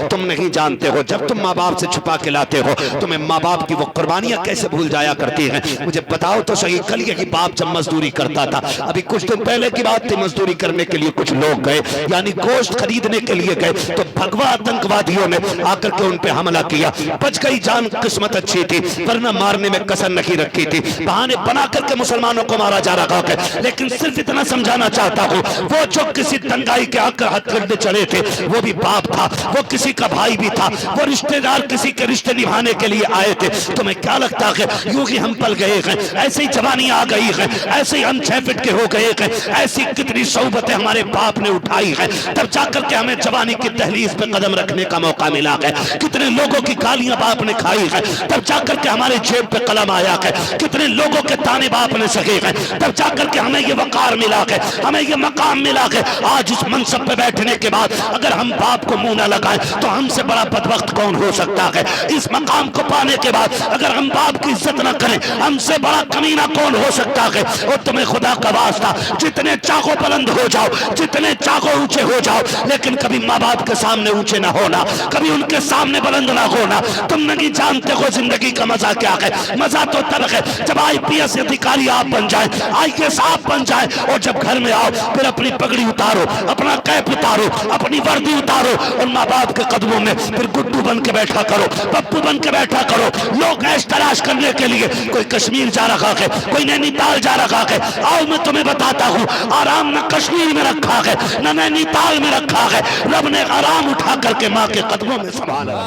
तुम नहीं जानते हो, जब तुम माँ बाप से छुपा के लाते हो तुम्हें माँ बाप की वो कुर्बानियां कैसे भूल जाया करती हैं। मुझे बताओ तो सही, कल ये कि बाप जब मजदूरी करता था, अभी कुछ दिन पहले की बात थी, मजदूरी करने के लिए कुछ लोग गए, यानी गोश्त खरीदने के लिए गए, तो भगवा आतंकवादियों ने आकर के उन पे हमला किया। बच गई जान, किस्मत अच्छी थी, वरना मारने में कसर नहीं रखी थी। बहाने बना करके मुसलमानों को मारा जा रहा है। लेकिन सिर्फ इतना समझाना चाहता हूं, वो जो किसी दंगाई के आकर हथकंडे चढ़े थे वो भी बाप था, वो किसी का भाई भी था, वो रिश्तेदार किसी के रिश्ते निभाने के लिए आए थे। तुम्हें क्या लगता है यूं ही हम पल गए हैं, ऐसे ही जवानी आ गई है, ऐसे ही हम 6 फीट के हो गए हैं, ऐसी कितनी सोबतें हमारे बाप ने उठाई है, तब जाकर के हमें जवानी की दहलीज पे कदम रखने का मौका मिला है। कितने लोगों की गालियां बाप ने खाई है, तब जाकर के हमारे जेब पे कलम आया है। कितने लोगों के ताने बाप ने सहे हैं, तब जाकर के हमें ये वकार मिला है, हमें ये मकाम मिला है। आज इस मनसब पे बैठने के बाद अगर हम बाप को मुंह ना लगाएं तो हमसे बड़ा बदबख्त कौन हो सकता है। इस मकाम को पाने के बाद अगर हम बाप की इज्जत ना करें, हमसे बड़ा कमीना कौन हो सकता है। और तुम्हें खुदा का वास्ता, जितने चाहो बुलंद हो जाओ, जितने चाहो ऊंचे हो जाओ, लेकिन कभी माँ बाप के सामने ऊंचे ना होना, कभी उनके सामने बुलंद ना होना। तुम नहीं जानते हो जिंदगी का मजा क्या है। मजा तो तब है जब IPS अधिकारी आप बन जाए, IAS आप बन जाए, और जब घर में आओ फिर अपनी पगड़ी उतारो, अपना कैप उतारो, अपनी वर्दी उतारो, और माँ बाप के कदमों में फिर गुड्डू बन के बैठा करो, पप्पू बन के बैठा करो। लोग ऐश तलाश करने के लिए कोई कश्मीर जा रखा है, कोई नैनीताल जा रखा है। आओ मैं तुम्हें बताता हूँ, आराम न कश्मीर में रखा है न नैनीताल में रखा है, रब ने आराम उठा करके माँ के कदमों में संभाला।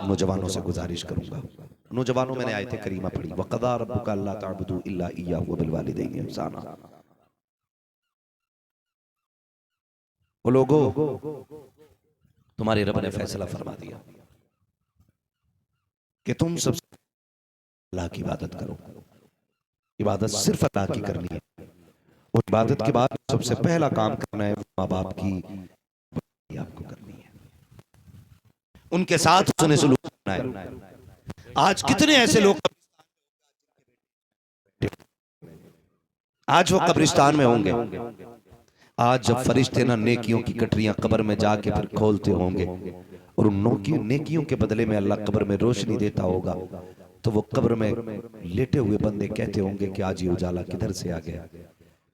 नौजवानों से गुजारिश करूंगा, नौजवानों मैंने आयत करीमा पढ़ी, वक़ज़ा रब्बुका अल्ला तअबुदू इल्ला इय्याहु व बिल वालिदैनि इहसाना। वो लोगों, तुम्हारे रब ने फैसला फरमा दिया कि तुम सब अल्लाह की इबादत करो। इबादत सिर्फ अल्लाह की करनी है, और इबादत के बाद सबसे पहला काम करना है माँ बाप की आपको करनी है, उनके साथ उसने सलूक करना है। आज कितने ऐसे लोग आज वो कब्रिस्तान में होंगे, आज जब फरिश्ते ना नेकियों की गठरियां कब्र में जाके फिर खोलते होंगे, और उन नेकियों के बदले में अल्लाह कब्र में रोशनी देता होगा, तो वो कब्र में लेटे हुए बंदे कहते होंगे कि आज ये उजाला किधर से आ गया।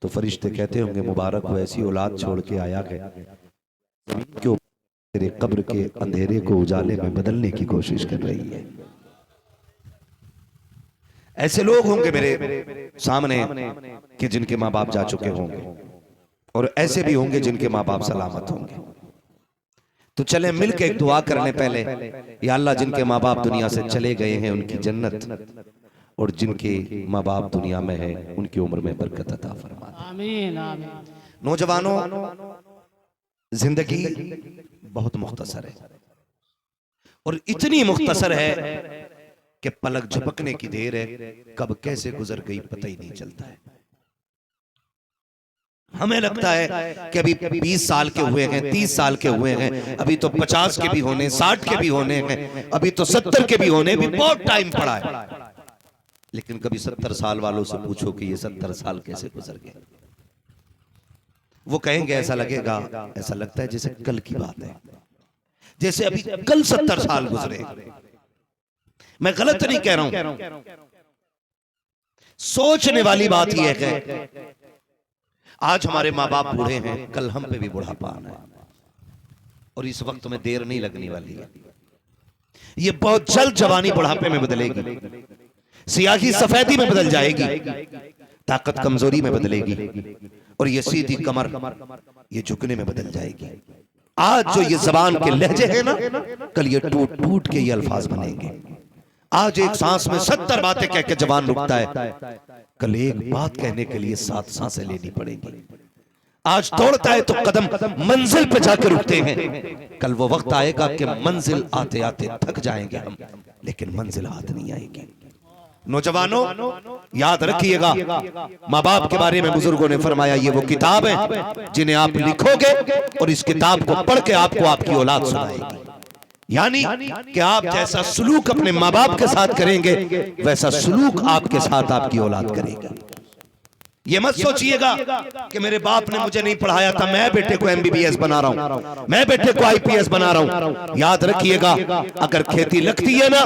तो फरिश्ते कहते होंगे मुबारक हो, ऐसी औलाद छोड़ के आया है क्यों तेरे कब्र के अंधेरे को उजाले में बदलने की कोशिश कर रही है। ऐसे लोग होंगे मेरे सामने कि जिनके माँ बाप जा चुके होंगे, और ऐसे भी होंगे जिनके माँ बाप सलामत होंगे। तो चले मिलके एक दुआ करने पहले, या अल्लाह जिनके माँ बाप दुनिया से चले गए हैं उनकी जन्नत, और जिनके माँ बाप दुनिया में है उनकी उम्र में बरकत अता फरमा। आमीन आमीन। नौजवानों, जिंदगी बहुत मुख्तसर है, और इतनी मुख्तसर है कि पलक झपकने की देर है, कब कैसे गुजर गई पता ही नहीं चलता है। हमें लगता है कि अभी 20 साल के हुए हैं, 30 साल के हुए हैं, अभी तो 50 के भी होने, 60 के भी होने हैं, अभी तो 70 के भी होने, भी बहुत टाइम पड़ा है। लेकिन कभी 70 साल वालों से पूछो कि ये 70 साल कैसे गुजर गए, वो कहेंगे ऐसा लगेगा, ऐसा लगता है जैसे कल की बात है, जैसे अभी कल 70 साल गुजरे। मैं गलत नहीं कह रहा हूं, सोचने वाली बात यह है आज हमारे माँ बाप बूढ़े हैं, कल हम पे भी बुढ़ापा आना है, और इस वक्त में देर नहीं लगने वाली है। ये बहुत जल्द जवानी बुढ़ापे में बदलेगी, सियाही सफेदी में बदल जाएगी, ताकत कमजोरी में बदलेगी, और ये सीधी कमर ये झुकने में बदल जाएगी। आज जो ये जबान के लहजे हैं ना, कल ये टूट टूट के ये अल्फाज बनेंगे। आज एक सांस में 70 बातें कह के जबान रुकता है, कल एक बात कहने के लिए 7 सांसें लेनी पड़ेगी। आज दौड़ता है तो कदम मंजिल पे जाकर रुकते हैं, कल वो वक्त आएगा कि मंजिल आते आते थक जाएंगे हम, लेकिन मंजिल हाथ नहीं आएगी। नौजवानों, याद रखिएगा, माँ बाप के बारे में बुजुर्गों ने फरमाया ये वो किताब है जिन्हें आप लिखोगे, और इस किताब को पढ़ के आपको आपकी औलाद सुनाएगी। यानी कि आप जैसा सलूक अपने माँ बाप के साथ करेंगे, वैसा सलूक आपके साथ आपकी औलाद करेगी। ये मत सोचिएगा कि मेरे बाप ने मुझे नहीं पढ़ाया था, मैं बेटे को MBBS बना रहा हूं, मैं बेटे को IPS बना रहा हूं। याद रखिएगा, अगर खेती लगती है ना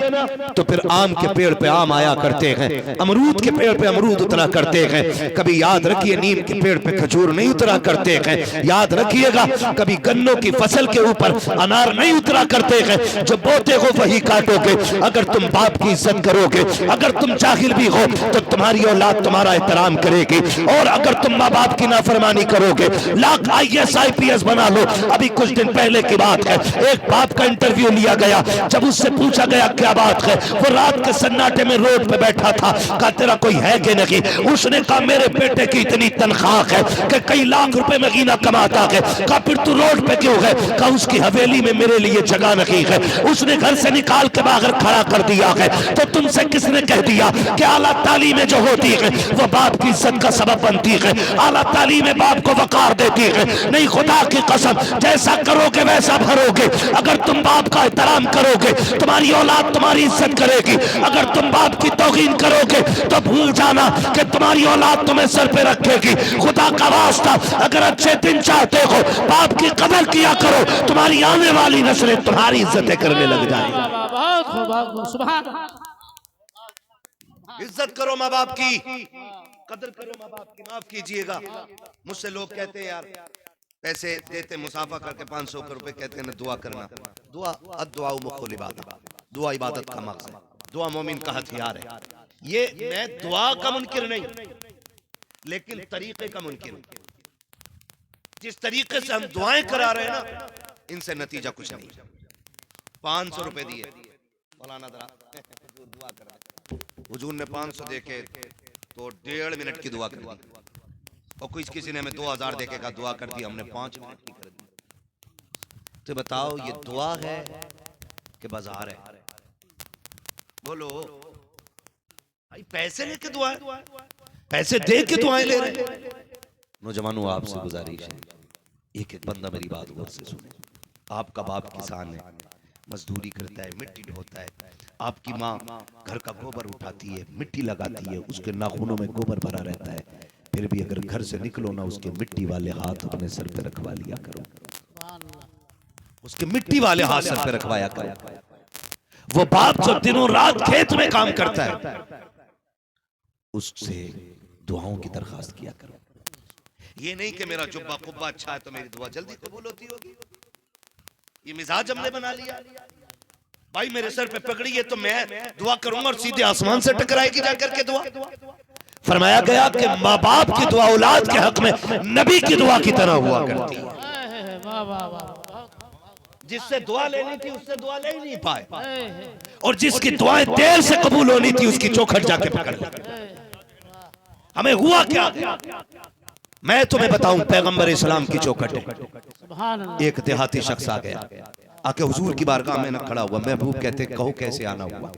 तो फिर आम के पेड़ पे आम आया करते हैं, अमरूद के पेड़ पे अमरूद उतरा करते हैं। कभी याद रखिए, नीम के पेड़ पे खजूर नहीं उतरा करते हैं। याद रखिएगा, कभी गन्नों की फसल के ऊपर अनार नहीं उतरा करते हैं। जो बोते हो वही काटोगे। अगर तुम बाप की इज्जत करोगे, अगर तुम जाहिल भी हो तो तुम्हारी औलाद तुम्हारा एहतराम करेगी। और अगर तुम माँ बाप की नाफरमानी करोगे, लाख IAS IPS बना लो। अभी कुछ दिन पहले की बात है, एक बाप का इंटरव्यू लिया गया। जब उससे पूछा गया क्या बात है, वो रात के सन्नाटे में रोड पे बैठा था। कहा तेरा कोई है कि नहीं? उसने कहा मेरे बेटे की इतनी तनख्वाह है कि कई लाख रुपए महीना कमाता है। कहा फिर तू रोड पे क्यों है? कहा उसकी हवेली में मेरे लिए जगह नहीं है, उसने घर से निकाल के बाहर खड़ा कर दिया है। तो तुमसे किसने कह दिया कि आला तालीमें जो होती है वो बाप की इज्जत का सबब बनती है? आला तालीमें बाप को वकार देती है? नहीं, खुदा की कसम, जैसा करोगे वैसा भरोगे। अगर तुम बाप का एहतराम करोगे, तुम्हारी औलाद तुम्हारी इज्जत करेगी। अगर तुम बाप की तौहीन करोगे तो भूल जाना कि तुम्हारी औलाद तुम्हें सर पे रखेगी। खुदा का वास्ता, अगर अच्छे दिन चाहते हो, बाप की कदर किया करो, तुम्हारी आने वाली नस्लें तुम्हारी इज्जतें करने लग जाएंगी। इज्जत करो माँ बाप की, कदर करो माँ बाप की। माफ कीजिएगा, मुझसे लोग कहते हैं यार पैसे देते मुसाफा करके 500 रुपए, कहते हैं दुआ करना। दुआ अद्दुआ मुख्तुल इबादत, दुआ इबादत का मकसद है, दुआ मोमिन का हथियार है। ये मैं दुआ का मुनकिर नहीं, लेकिन तरीके का मुनकिर हूं। जिस तरीके से हम दुआएं करा रहे हैं ना, इनसे नतीजा कुछ नहीं। 500 रुपए दिए, मौलाना दुआ कर, हुजूर ने 500 देके तो 1.5 मिनट की दुआ कर दी। और किसी ने हमें 2000 देके का दुआ कर दी, हमने 5 मिनट की कर दी। तो बताओ ये दुआ है कि बाजार है? बोलो भाई, पैसे लेके दुआ है, पैसे दे के दुआएं ले रहे हैं। नौजवानों, आपसे गुजारिश है, एक एक बंदा मेरी बात गौर से सुने। आपका बाप किसान है, मजदूरी करता है, मिट्टी ढोता है। आपकी माँ घर का गोबर उठाती है, मिट्टी लगाती है, उसके नाखूनों में गोबर भरा रहता है। फिर भी अगर घर से निकलो ना, उसके मिट्टी वाले हाथ अपने सर पे रखवा लिया करो, उसके मिट्टी वाले हाथ सर पे रखवाया करो। वो बाप जो दिनों रात खेत में काम करता है, उससे दुआओं की दरखास्त किया करो। ये नहीं कि मेरा जुब्बा कुब्बा अच्छा है तो मेरी दुआ जल्दी कबूल होती होगी। ये मिजाज हमने बना लिया। भाई मेरे सर पे पगड़ी है तो मैं दुआ करूंगा और सीधे आसमान से टकराएगी जाकर के दुआ। फरमाया गया कि माँ बाप की दुआ औलाद के हक में नबी की दुआ की तरह हुआ करती है। जिससे दुआ लेनी थी उससे दुआ ले ही नहीं पाए, और जिसकी दुआएं देर से कबूल होनी थी उसकी चौखट जाके पकड़ ली। हमें हुआ क्या? मैं तुम्हें बताऊं, पैगंबर इस्लाम की चौखट है। एक देहाती शख्स आ गया, आके हुजूर की बारगाह में न खड़ा हुआ। महबूब कहते कहो कैसे आना हुआ?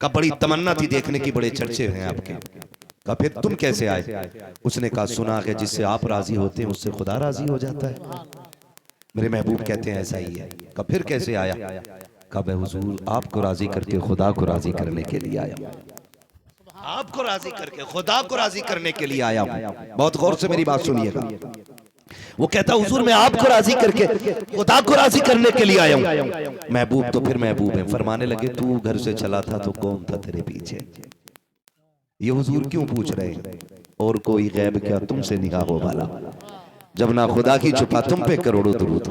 का बड़ी तमन्ना थी देखने की, बड़े चर्चे हैं आपके। का फिर तुम कैसे आए? उसने कहा सुना है जिससे आप राजी होते हैं उससे खुदा राजी हो जाता है। मेरे महबूब कहते हैं ऐसा ही है। का फिर कैसे आया? का मैं हुजूर आपको राजी करके खुदा को राजी करने के लिए आया, आपको राजी करके खुदा को राजी करने के लिए आया हूं। बहुत गौर से मेरी बात सुनिएगा। वो कहता हुजूर मैं आपको राजी करके खुदा को राजी करने के लिए आया हूं। महबूब तो फिर महबूब है, फरमाने लगे तू घर से चला था तो कौन था तेरे पीछे? ये हुजूर क्यों पूछ रहे हैं? और कोई गैब क्या तुमसे निगाहों वाला? जब ना खुदा की छुपा तुम पे करोड़ों दुरूद।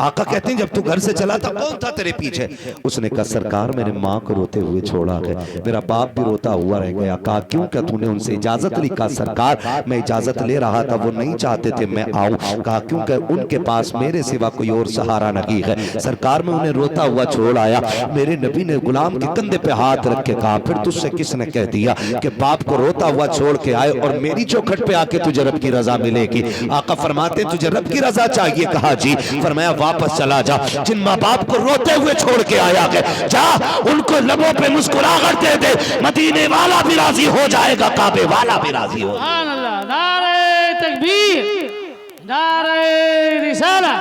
आका कहते हैं जब तू घर से चला था कौन था तेरे पीछे? उसने कहा सरकार मेरे माँ को रोते हुए छोड़ा है, मेरा बाप भी रोता हुआ रह गया। कहा क्यों? क्या तूने उनसे इजाजत ली? कहा सरकार मैं इजाजत ले रहा था, वो नहीं चाहते थे मैं आऊं। कहा क्योंकि उनके पास मेरे सिवा कोई और सहारा नहीं है। सरकार में उन्हें रोता हुआ छोड़ आया। मेरे नबी ने गुलाम के कंधे पे हाथ रख के कहा फिर तुझसे किसने कह दिया कि बाप को रोता हुआ छोड़ के आए और मेरी चौखट पे आके तुझे रब की रजा मिलेगी? आका फरमाते तुझे रब की रजा चाहिए? कहा जी। फरमाया वापस चला जा, जिन माँ बाप को रोते हुए छोड़ के आया है जा उनको लबों पे मुस्कुराहट दे दे, मदीने वाला भी राजी हो जाएगा, काबे वाला भी राजी हो। नारे तकबीर, नारे रिसाला,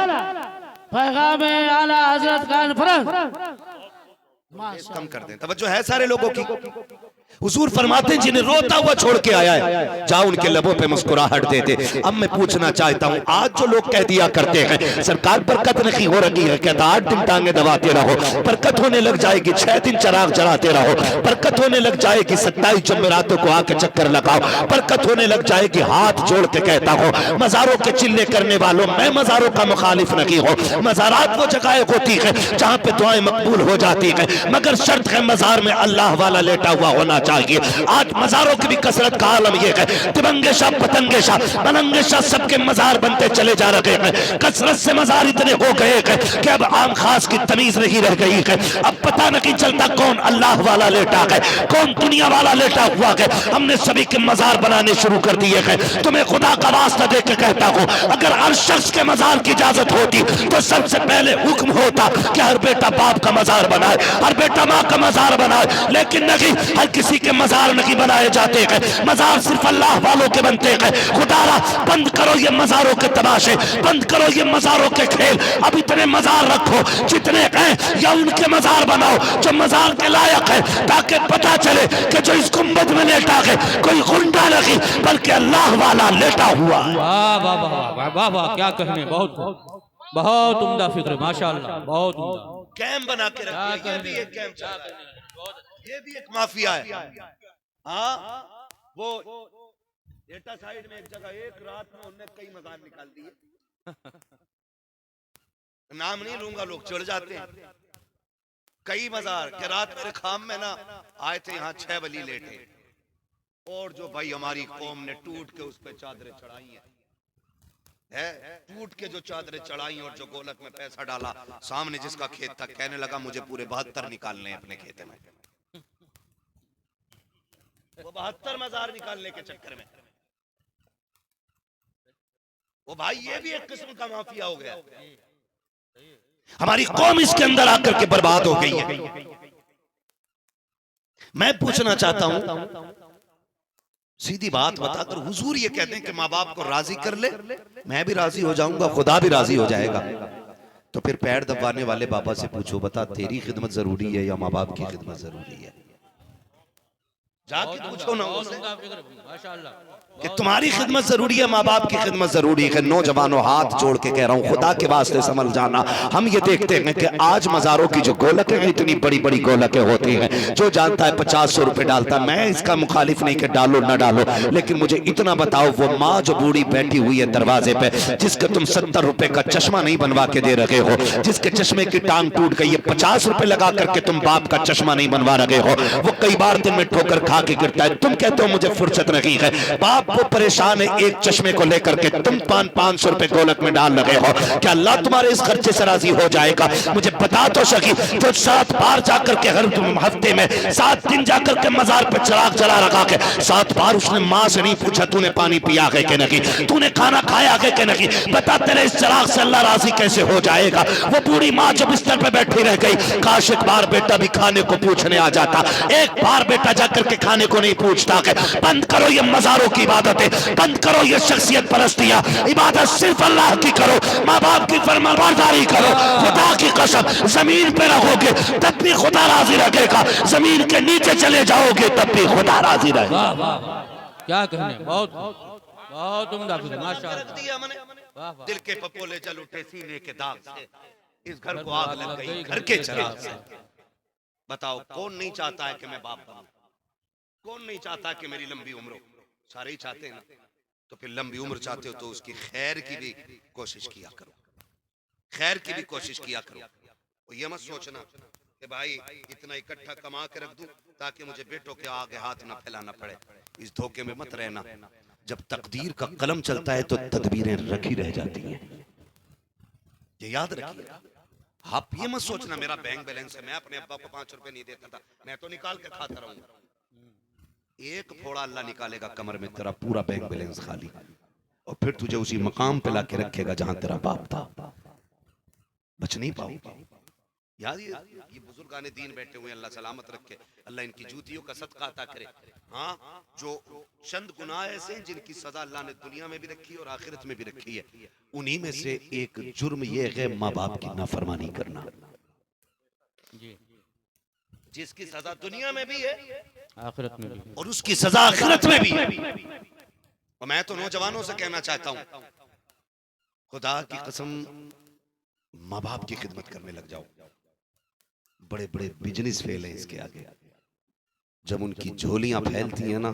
पैगाम आला हजरत कॉन्फ्रेंस। कम कर दें, तवज्जो है सारे लोगों की। हुजूर फरमाते हैं जिन्हें रोता हुआ छोड़ के आया है, जाओ उनके लबों पे मुस्कुराहट दे दे। अब मैं पूछना चाहता हूँ, आज जो लोग कह दिया करते हैं सरकार बरकत नहीं हो रही है, कहता 8 दिन टांगे दबाते रहो, बरकत होने लग जाएगी, 6 दिन चराग जलाते रहो, बरकत होने लग जाएगी, 27 जमेरातों को आके चक्कर लगाओ, बरकत होने लग जाएगी। हाथ जोड़ के कहता हूँ मजारों के चिल्ले करने वालों, मैं मजारों का मुखालिफ नहीं हूँ। मजारात वो जगह होती है जहाँ पे दुआएं मकबूल हो जाती है, मगर शर्त है मजार में अल्लाह वाला लेटा हुआ होना चाहिए। आज मजारों की भी कसरत का आलम यह है, तिरंगे शाह पतंगे शाह मलंगे शाह सबके मजार बनते चले जा रहे हैं। कसरत से मजार इतने हो गए हैं कि अब आम खास की तमीज नहीं रह गई है। अब पता नहीं चलता कौन अल्लाह वाला लेटा है, कौन दुनिया वाला लेटा हुआ है। हमने सभी के मजार बनाने शुरू कर दिए हैं। तुम्हें खुदा का वास्ता दे के कहता हूँ, अगर हर शख्स के मजार की इजाजत होती तो सबसे पहले हुक्म होता कि हर बेटा बाप का मजार बनाए, हर बेटा माँ का मजार बनाए। लेकिन नहीं, हर किसी के मजार नहीं बनाए जाते हैं। मजार सिर्फ अल्लाह वालों के बनते हैं। खुदारा बंद करो ये मजारों के तमाशे, बंद करो ये मजारों के खेल। अब इतने मजार रखो जितने हैं, या उनके मजार बनाओ जो मजार के लायक है, ताकि पता चले कि जो इस गुंबद में लेटा है कोई गुंडा नहीं बल्कि अल्लाह वाला लेटा हुआ है। वाह वाह वाह वाह वाह वाह, क्या कहने, बहुत बहुत उम्दा फिक्र, माशाअल्लाह, बहुत उम्दा। कैंप बना के रखिए, ये भी एक कैंप चल रहा है, ये भी एक माफिया है। हाँ, वो डेटा साइड में एक जगह एक रात में उन्होंने कई मजार निकाल दिए। नाम नहीं लूंगा, लोग चिढ़ जाते हैं। कई मजार के रात मेरे खाम में ना आए थे, यहाँ 6 वली लेटे, और जो भाई हमारी कौम ने टूट के उस पे चादरें चढ़ाई है, टूट के जो चादरें चढ़ाई और जो गोलक में पैसा डाला, सामने जिसका खेत था कहने लगा मुझे पूरे 72 निकालने अपने खेत में। वो 72 मजार निकालने के चक्कर में वो भाई ये भी एक किस्म का माफिया हो गया। हमारी कौम इसके अंदर आकर के बर्बाद हो गई है। मैं पूछना चाहता हूं, सीधी बात बताकर हुजूर ये कहते हैं कि माँ बाप को राजी कर ले, मैं भी राजी हो जाऊंगा, खुदा भी राजी हो जाएगा। तो फिर पैर दबाने वाले बाबा से पूछो, बता तेरी खिदमत जरूरी है या माँ बाप की खिदमत जरूरी है? जाके पूछो ना उनसे कि तुम्हारी खिदमत जरूरी है, माँ बाप की खिदमत जरूरी है। नौजवानों हाथ जोड़ के कह रहा हूँ, खुदा के वास्ते समझ जाना। हम ये देखते हैं कि आज मजारों की जो गोलकें हैं, इतनी बड़ी बड़ी गोलकें होती हैं, जो जानता है 50-100 रुपए डालता। मैं इसका मुखालिफ नहीं कि डालो ना डालो, लेकिन मुझे इतना बताओ, वो माँ जो बूढ़ी बैठी हुई है दरवाजे पे, जिसके तुम 70 रुपए का चश्मा नहीं बनवा के दे रहे हो, जिसके चश्मे की टांग टूट गई है, 50 रुपए लगा करके तुम बाप का चश्मा नहीं बनवा रहे हो, वो कई बार दिन में ठोकर खा के गिरता है, तुम कहते हो मुझे फुर्सत नहीं है। बाप वो परेशान है एक चश्मे को लेकर के, तुम 500 रुपए गोलक में डाल रहे हो। क्या अल्लाह तुम्हारे इस खर्चे से राजी हो जाएगा? मुझे बता तो सकी, तो 7 बार जाकर के हर हफ्ते में 7 दिन जाकर के मजार पे चिराग जला रखा के 7 बार उसने माँ से नहीं पूछा तूने पानी पिया है कि नहीं, तूने खाना खाया है कि नहीं? बता तेरे इस चिराग से अल्लाह राजी कैसे हो जाएगा? वो बूढ़ी माँ जो बिस्तर पे बैठी रह गई, काश एक बार बेटा भी खाने को पूछने आ जाता। एक बार बेटा जाकर के खाने को नहीं पूछता। बंद करो ये मजारों की इबादतें, बंद करो ये शख्सियत परस्तियां, इबादत सिर्फ अल्लाह की करो, माँ बाप की फरमाबरदारी करो। खुदा की कसम, जमीन पे रहोगे तब भी खुदा राजी रखेगा, जमीन के नीचे चले जाओगे तब भी खुदा राजी रहेगा। क्या कहने, बहुत बहुत उम्दा, माशाअल्लाह। दिल के पपोले जल उठे सीने के दाग से, इस घर को आग लग गई घर के चिराग से। बताओ कौन नहीं चाहता है कि मैं बाप बनूं? कौन नहीं चाहता कि मेरी लंबी उम्र हो? सारे ही चाहते हैं ना। तो फिर लंबी उम्र चाहते हो तो उसकी खैर की भी कोशिश किया करो, खैर की भी कोशिश किया करो। और ये मत सोचना कि भाई इतना इकट्ठा कमा के रख दूं ताकि मुझे बेटों के आगे हाथ ना फैलाना पड़े। इस धोखे में मत रहना। जब तकदीर का कलम चलता है तो तदबीरें रखी रह जाती हैं, ये याद रखिए। आप ये मत सोचना मेरा बैंक बैलेंस है, मैं अपने अब्बा को 5 रुपए नहीं देता था, मैं तो निकाल के खाता रहूंगा। एक फोड़ा अल्लाह निकालेगा कमर में, तेरा पूरा बैंक बैलेंस खाली, और फिर तुझे उसी मकाम पे लाके रखेगा जहां तेरा बाप था। बच नहीं पाओगे। याद ये बुजुर्गाने दीन बैठे हुए, अल्लाह सलामत रखे, अल्लाह इनकी जूतियों का सदका अता करे। हाँ, जो चंद गुनाह ऐसे हैं जिनकी सजा अल्लाह ने दुनिया में भी रखी है और आखिरत में भी रखी है, उन्हीं में से एक जुर्म ये है माँ बाप की नाफरमानी करना। जिसकी सजा दुनिया में भी है आखिरत में भी। और उसकी सजा आखिरत में भी है। और मैं तो नौजवानों से कहना चाहता हूं, खुदा की कसम माँ बाप की खिदमत करने लग जाओ। बड़े बड़े बिजनेस फेल हैं इसके आगे। जब उनकी झोलियां फैलती हैं ना,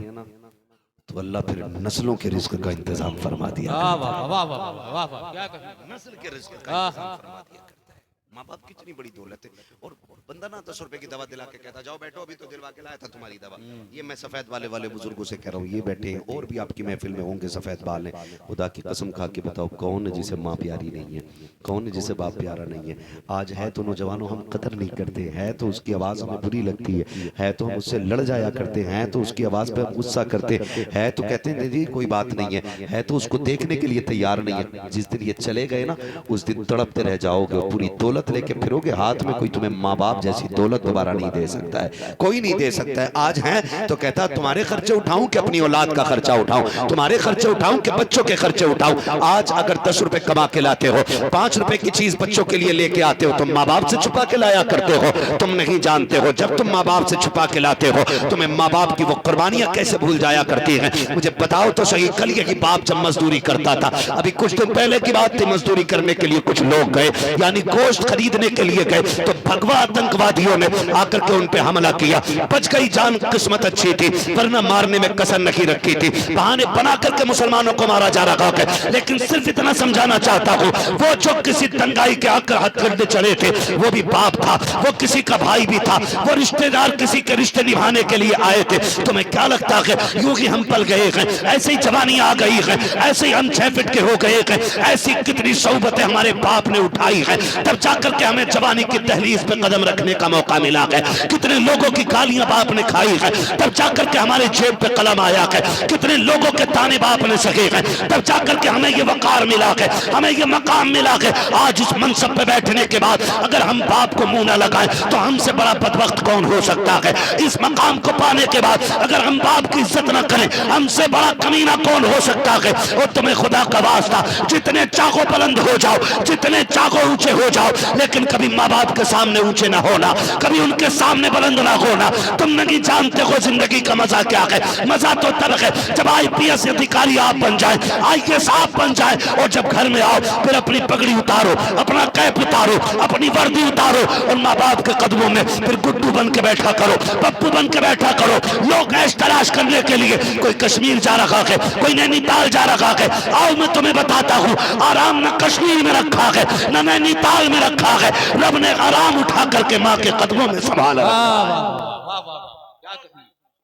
तो अल्लाह फिर नस्लों के रिस्क का इंतजाम फरमा दिया। वाह वाह वाह वाह वाह वाह, क्या कहें। नस्ल के रिस्क का इंतजाम फरमा दिया करता है। माँ बाप कितनी बड़ी दौलत है। और बंदा ना 10 रुपए की दवा दिला के कहता जाओ बैठो, अभी तो दिलवा के लाया था तुम्हारी दवा। ये मैं सफेद वाले बुजुर्गों से कह रहा हूँ, ये बैठे हैं और भी आपकी महफिल में होंगे सफेद बाल हैं। खुदा की कसम खा के बताओ, कौन है जिसे माँ प्यारी नहीं है, कौन है जिसे बाप प्यारा नहीं है। आज है तो नौजवानों हम कदर नहीं करते हैं, तो उसकी आवाज़ हमें बुरी लगती है तो हम उससे लड़ जाया करते हैं, तो उसकी आवाज़ पे हम गुस्सा करते हैं, तो कहते हैं जी कोई बात नहीं है तो उसको देखने के लिए तैयार नहीं है। जिस दिन ये चले गए ना, उस दिन तड़पते रह जाओगे और पूरी दौलत लेके फिरोगे, हाथ में कोई तुम्हें माँ बाप जैसी दौलत दोबारा नहीं दे सकता है, कोई नहीं दे सकता है। आज है तो कहता तुम्हारे खर्चे उठाऊं कि अपनी औलाद का खर्चा उठाऊं, तुम्हारे खर्चे उठाऊं कि बच्चों के खर्चे उठाऊं। आज अगर 10 रुपए कमा के लाते हो, 5 रुपए की चीज बच्चों के लिए लेके आते हो, तुम माँ बाप से छुपा के लाया करते हो। तुम नहीं जानते हो, जब तुम माँ बाप से छुपा के लाते हो, तुम्हें माँ बाप की वो कुर्बानियां कैसे भूल जाया करती हैं। मुझे बताओ तो सही, कल ये कि बाप जब मजदूरी करता था, अभी कुछ दिन पहले की बात थी, मजदूरी करने के लिए कुछ लोग गए, यानी गोश्त खरीदने के लिए गए, तो भगवा आतंकवादियों ने आकर के उन पे हमला किया। बच गई जान, किस्मत अच्छी थी, वरना मारने में कसर नहीं रखी थी। बहाने बना करके मुसलमानों को मारा जा रहा है। लेकिन सिर्फ इतना समझाना चाहता हूँ, वो जो किसी दंगाई के आकर हथकंडे चढ़े थे, वो भी बाप था, वो किसी का भाई भी था, वो रिश्तेदार किसी के रिश्ते निभाने के लिए आए थे। तुम्हें क्या लगता है यूं ही हम पल गए हैं, ऐसे ही जवानी आ गई है, ऐसे ही हम 6 फीट के हो गए हैं, ऐसी कितनी सोबतें हमारे बाप ने उठाई है, तब जाकर के हमें जवानी की दहलीज पे कदम रखने का मौका मिला है। कितने लोगों की गालियां बाप ने खाई है, तब जाकर के हमारे जेब पे कलम आया है। कितने लोगों के ताने बाप ने सहे हैं, तब जाकर के हमें ये वकार मिला है, हमें ये मकाम मिला है। आज इस मनसब पे बैठने के बाद अगर हम बाप को मुंह ना लगाएं तो हमसे बड़ा बदबख्त कौन हो सकता है। इस मकाम को पाने के बाद अगर हम बाप की इज्जत ना करें, हमसे बड़ा कमीना कौन हो सकता है। और तुम्हें खुदा का वास्ता, जितने चाहो बुलंद हो जाओ, जितने चाहो ऊंचे हो जाओ, लेकिन कभी माँ बाप के सामने ऊंचे ना होना, कभी उनके सामने बुलंद ना होना। तुम नहीं जानते हो जिंदगी का मजा क्या है। मजा तो तब है जब IPS अधिकारी आप बन जाए, IAS आप बन जाए, और जब घर में आओ फिर अपनी पगड़ी उतारो, अपना कैप उतारो, अपनी वर्दी उतारो, और माँ बाप के कदमों में फिर गुड्डू बन के बैठा करो, पप्पू बन के बैठा करो। लोग ऐश तलाश करने के लिए कोई कश्मीर जा रहा है, कोई नैनीताल जा रहा है। आओ मैं तुम्हें बताता हूँ, आराम न कश्मीर में रखा है, न नैनीताल में रखा है, रब ने आराम उठा करके माँ के कदमों में संभाला।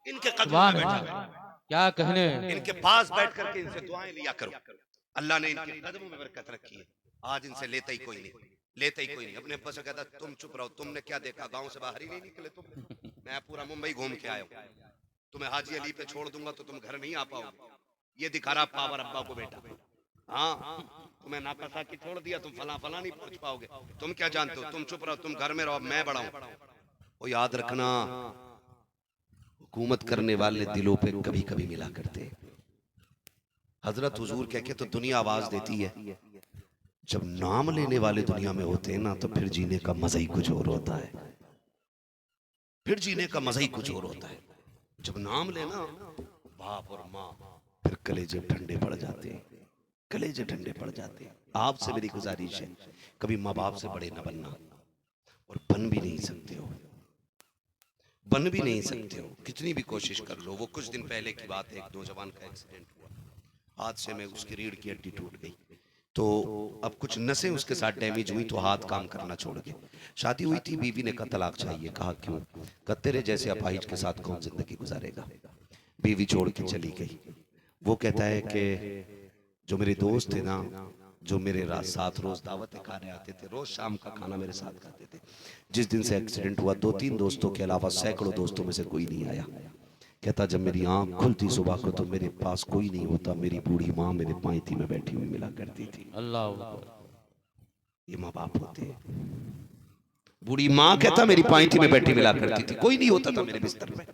इनके कदमों में बैठा है, क्या कहने, इनके पास बैठ करके इनसे दुआएं लिया करो। अल्लाह ने इनके कदमों में बरकत रखी है। आज इनसे लेता ही कोई नहीं, लेता ही कोई नहीं। अपने अब्बा से कहता तुम चुप रहो, तुमने क्या देखा, गांव से बाहर ही नहीं निकले तुम। मैं पूरा मुंबई घूम के आया हूं, तुम्हें हाजी अली पे छोड़ दूंगा तो तुम घर नहीं आ पाओगे। ये दिखा रहा पावर अब्बा को बेटा। हाँ, तुम्हें नापसा की छोड़ दिया, तुम फला फला नहीं पहुंच पाओगे। तुम क्या जानते हो, तुम चुप रहो, तुम घर में रहो, मैं बड़ा हूं। वो याद रखना, हुकूमत करने वाले दिलों पे कभी कभी मिला करते। हजरत हुजूर कह के तो दुनिया आवाज देती है, जब नाम लेने वाले दुनिया में होते हैं ना, तो फिर जीने का मजा ही कुछ और होता है। फिर जीने का मजा ही कुछ और होता है। जब नाम लेना बाप और माँ, फिर कलेजे ठंडे पड़ जाते हैं, कलेजे ठंडे पड़ जाते हैं। आपसे मेरी गुजारिश है, कभी माँ बाप से बड़े न बनना, और बन भी नहीं सकते हो, बन भी नहीं सकते हो, कितनी भी कोशिश कर लो। वो कुछ दिन पहले की बात है, एक नौजवान का एक्सीडेंट हुआ, हादसे में उसकी रीढ़ की हड्डी टूट गई, तो अब कुछ नसें उसके साथ डैमेज हुई, तो हाथ काम करना छोड़ गए। शादी हुई थी, बीवी ने कहा तलाक चाहिए। कहा क्यों? कहा तेरे जैसे अपाहिज के साथ कौन जिंदगी गुजारेगा। बीवी छोड़ के चली गई। वो कहता है कि जो मेरे दोस्त थे ना, जो मेरे साथ रोज दावत खाने आते थे, रोज शाम का खाना मेरे साथ खाते थे, जिस दिन से एक्सीडेंट हुआ 2-3 दोस्तों के अलावा सैकड़ों दोस्तों में से कोई नहीं आया। कहता जब मेरी आंख खुलती सुबह को तो मेरे पास कोई नहीं होता, मेरी बूढ़ी माँ मेरे पायती में बैठी हुई मिला करती थी। अल्लाह, ये माँ बाप होते हैं। बूढ़ी माँ कहता मेरी पायती में बैठी मिला करती थी, कोई नहीं होता था मेरे बिस्तर में।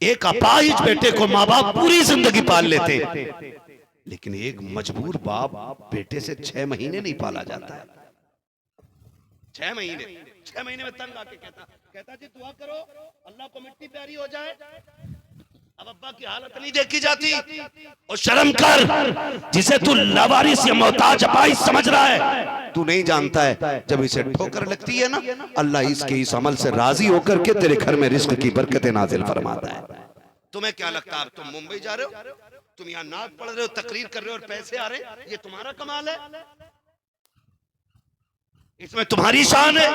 एक अपाहिज बेटे को माँ बाप पूरी जिंदगी पाल लेते, लेकिन एक मजबूर बाप बेटे से 6 महीने नहीं पाला जाता है। 6 महीने 6 महीने में तंग आके कहता जी दुआ करो अल्लाह को मिट्टी प्यारी हो जाए। अब अब्बा की हालत नहीं देखी जाती। और शर्म कर, जिसे तू लवारिस या मोहताज अपाई समझ रहा है, तू नहीं जानता है जब इसे ठोकर लगती है ना, अल्लाह इसके इस अमल से राजी होकर के तेरे घर में रिस्क की बरकतें नाजिल फरमाता है। तुम्हें क्या लगता है तुम मुंबई जा रहे हो, तुम यहाँ नात पढ़ रहे हो, तकरीर कर रहे हो और पैसे आ रहे, ये तुम्हारा कमाल है? इसमें तुम्हारी शान है?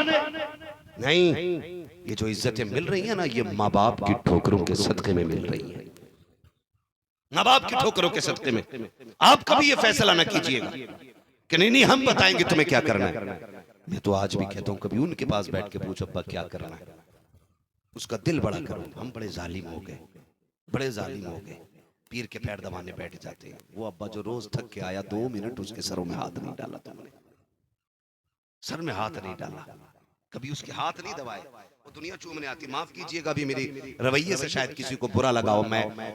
नहीं, ये जो इज्जतें मिल रही है ना, ये माँ बाप की ठोकरों के सदके में मिल रही है। माँ बाप की ठोकरों के सदके में। आप कभी ये फैसला ना कीजिएगा कि नहीं नहीं हम बताएंगे तुम्हें क्या करना है। मैं तो आज भी कहता हूँ कभी उनके पास बैठ के पूछो अब्बा क्या करना है, उसका दिल बड़ा करो। हम बड़े जालिम हो गए, बड़े जालिम हो गए, पीर के पैर दबाने बैठ जाते हैं। वो अब्बा जो रोज थक के आया 2 मिनट उसके सरों में हाथ नहीं डाला, तुमने सर में हाथ नहीं डाला, कभी उसके हाथ नहीं दबाए, वो दुनिया चूमने आती। माफ कीजिएगा भी मेरी रवैये से शायद किसी को बुरा लगाओ,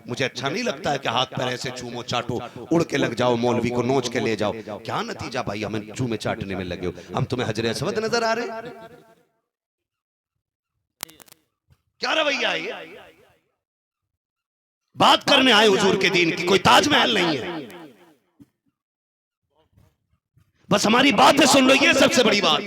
मुझे अच्छा नहीं लगता है कि हाथ पैर ऐसे चूमो चाटो, उड़ के लग जाओ, मौलवी को नोच के ले जाओ। क्या नतीजा भाई, हमें चूमे चाटने में लगे हो, हम तुम्हें हजरे अस्वद नजर आ रहे? क्या रवैया है? बात करने आए हुजूर के दीन की, कोई ताजमहल नहीं है। बस हमारी बातें सुन लो, ये सबसे बड़ी बात।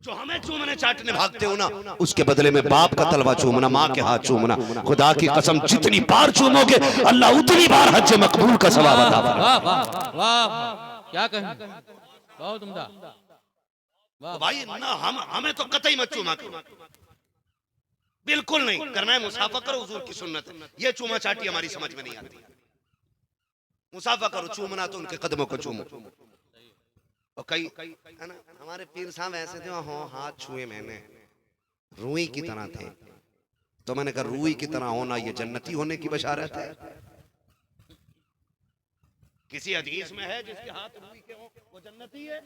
जो हमें चूमने चाटने भागते हो ना, उसके बदले में बाप का तलवा चूमना, माँ के हाथ चूमना, खुदा की कसम जितनी बार चूमोगे अल्लाह उतनी बार हज मकबूल का सवाब अता फरमाएगा। वाह वाह वाह, क्या कहें, बहुत उम्दा। तो भाई ना हमें तो कतई मत चूमा करो, बिल्कुल नहीं करना है। मुसाफा करो, हुजूर की सुन्नत है। ये चूमा चाटी हमारी समझ में नहीं आती। मुसाफा करो, चूमना तो उनके कदमों को चूमो। और कई है ना, हमारे पीर साहब ऐसे थे, हो हाथ छुए मैंने, रूई की तरह थे। तो मैंने कहा रूई की तरह होना ये जन्नती होने की बशारत है? किसी हदीस में है जिसके हाथ रूई के हो वो जन्नती है?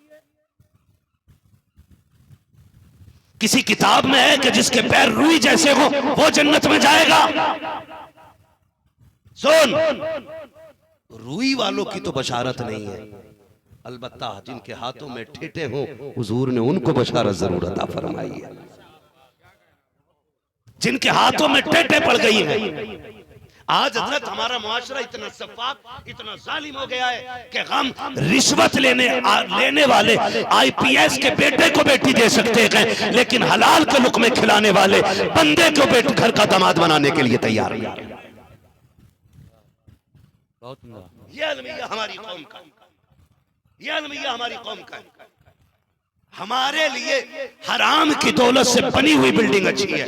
किसी किताब में है कि जिसके पैर रूई जैसे हो वो जन्नत में जाएगा? सुन, रूई वालों की तो बशारत नहीं है, अलबत्ता जिनके हाथों में ठेठे हो हुजूर ने उनको बशारत जरूर अता फरमाई है। जिनके हाथों में ठेठे पड़ गई हैं। आज हजरत हमारा मुआशरा इतना सफाक, इतना जालिम हो गया है कि हम रिश्वत लेने वाले आईपीएस के बेटे को बेटी दे सकते हैं, लेकिन हलाल के लुक़मे खिलाने वाले बंदे को बेटे घर का दामाद बनाने के लिए तैयार नहीं। ये अलमिया हमारी कौम का, ये अलमिया हमारी कौम का है। हमारे लिए हराम की दौलत से बनी हुई बिल्डिंग अच्छी है,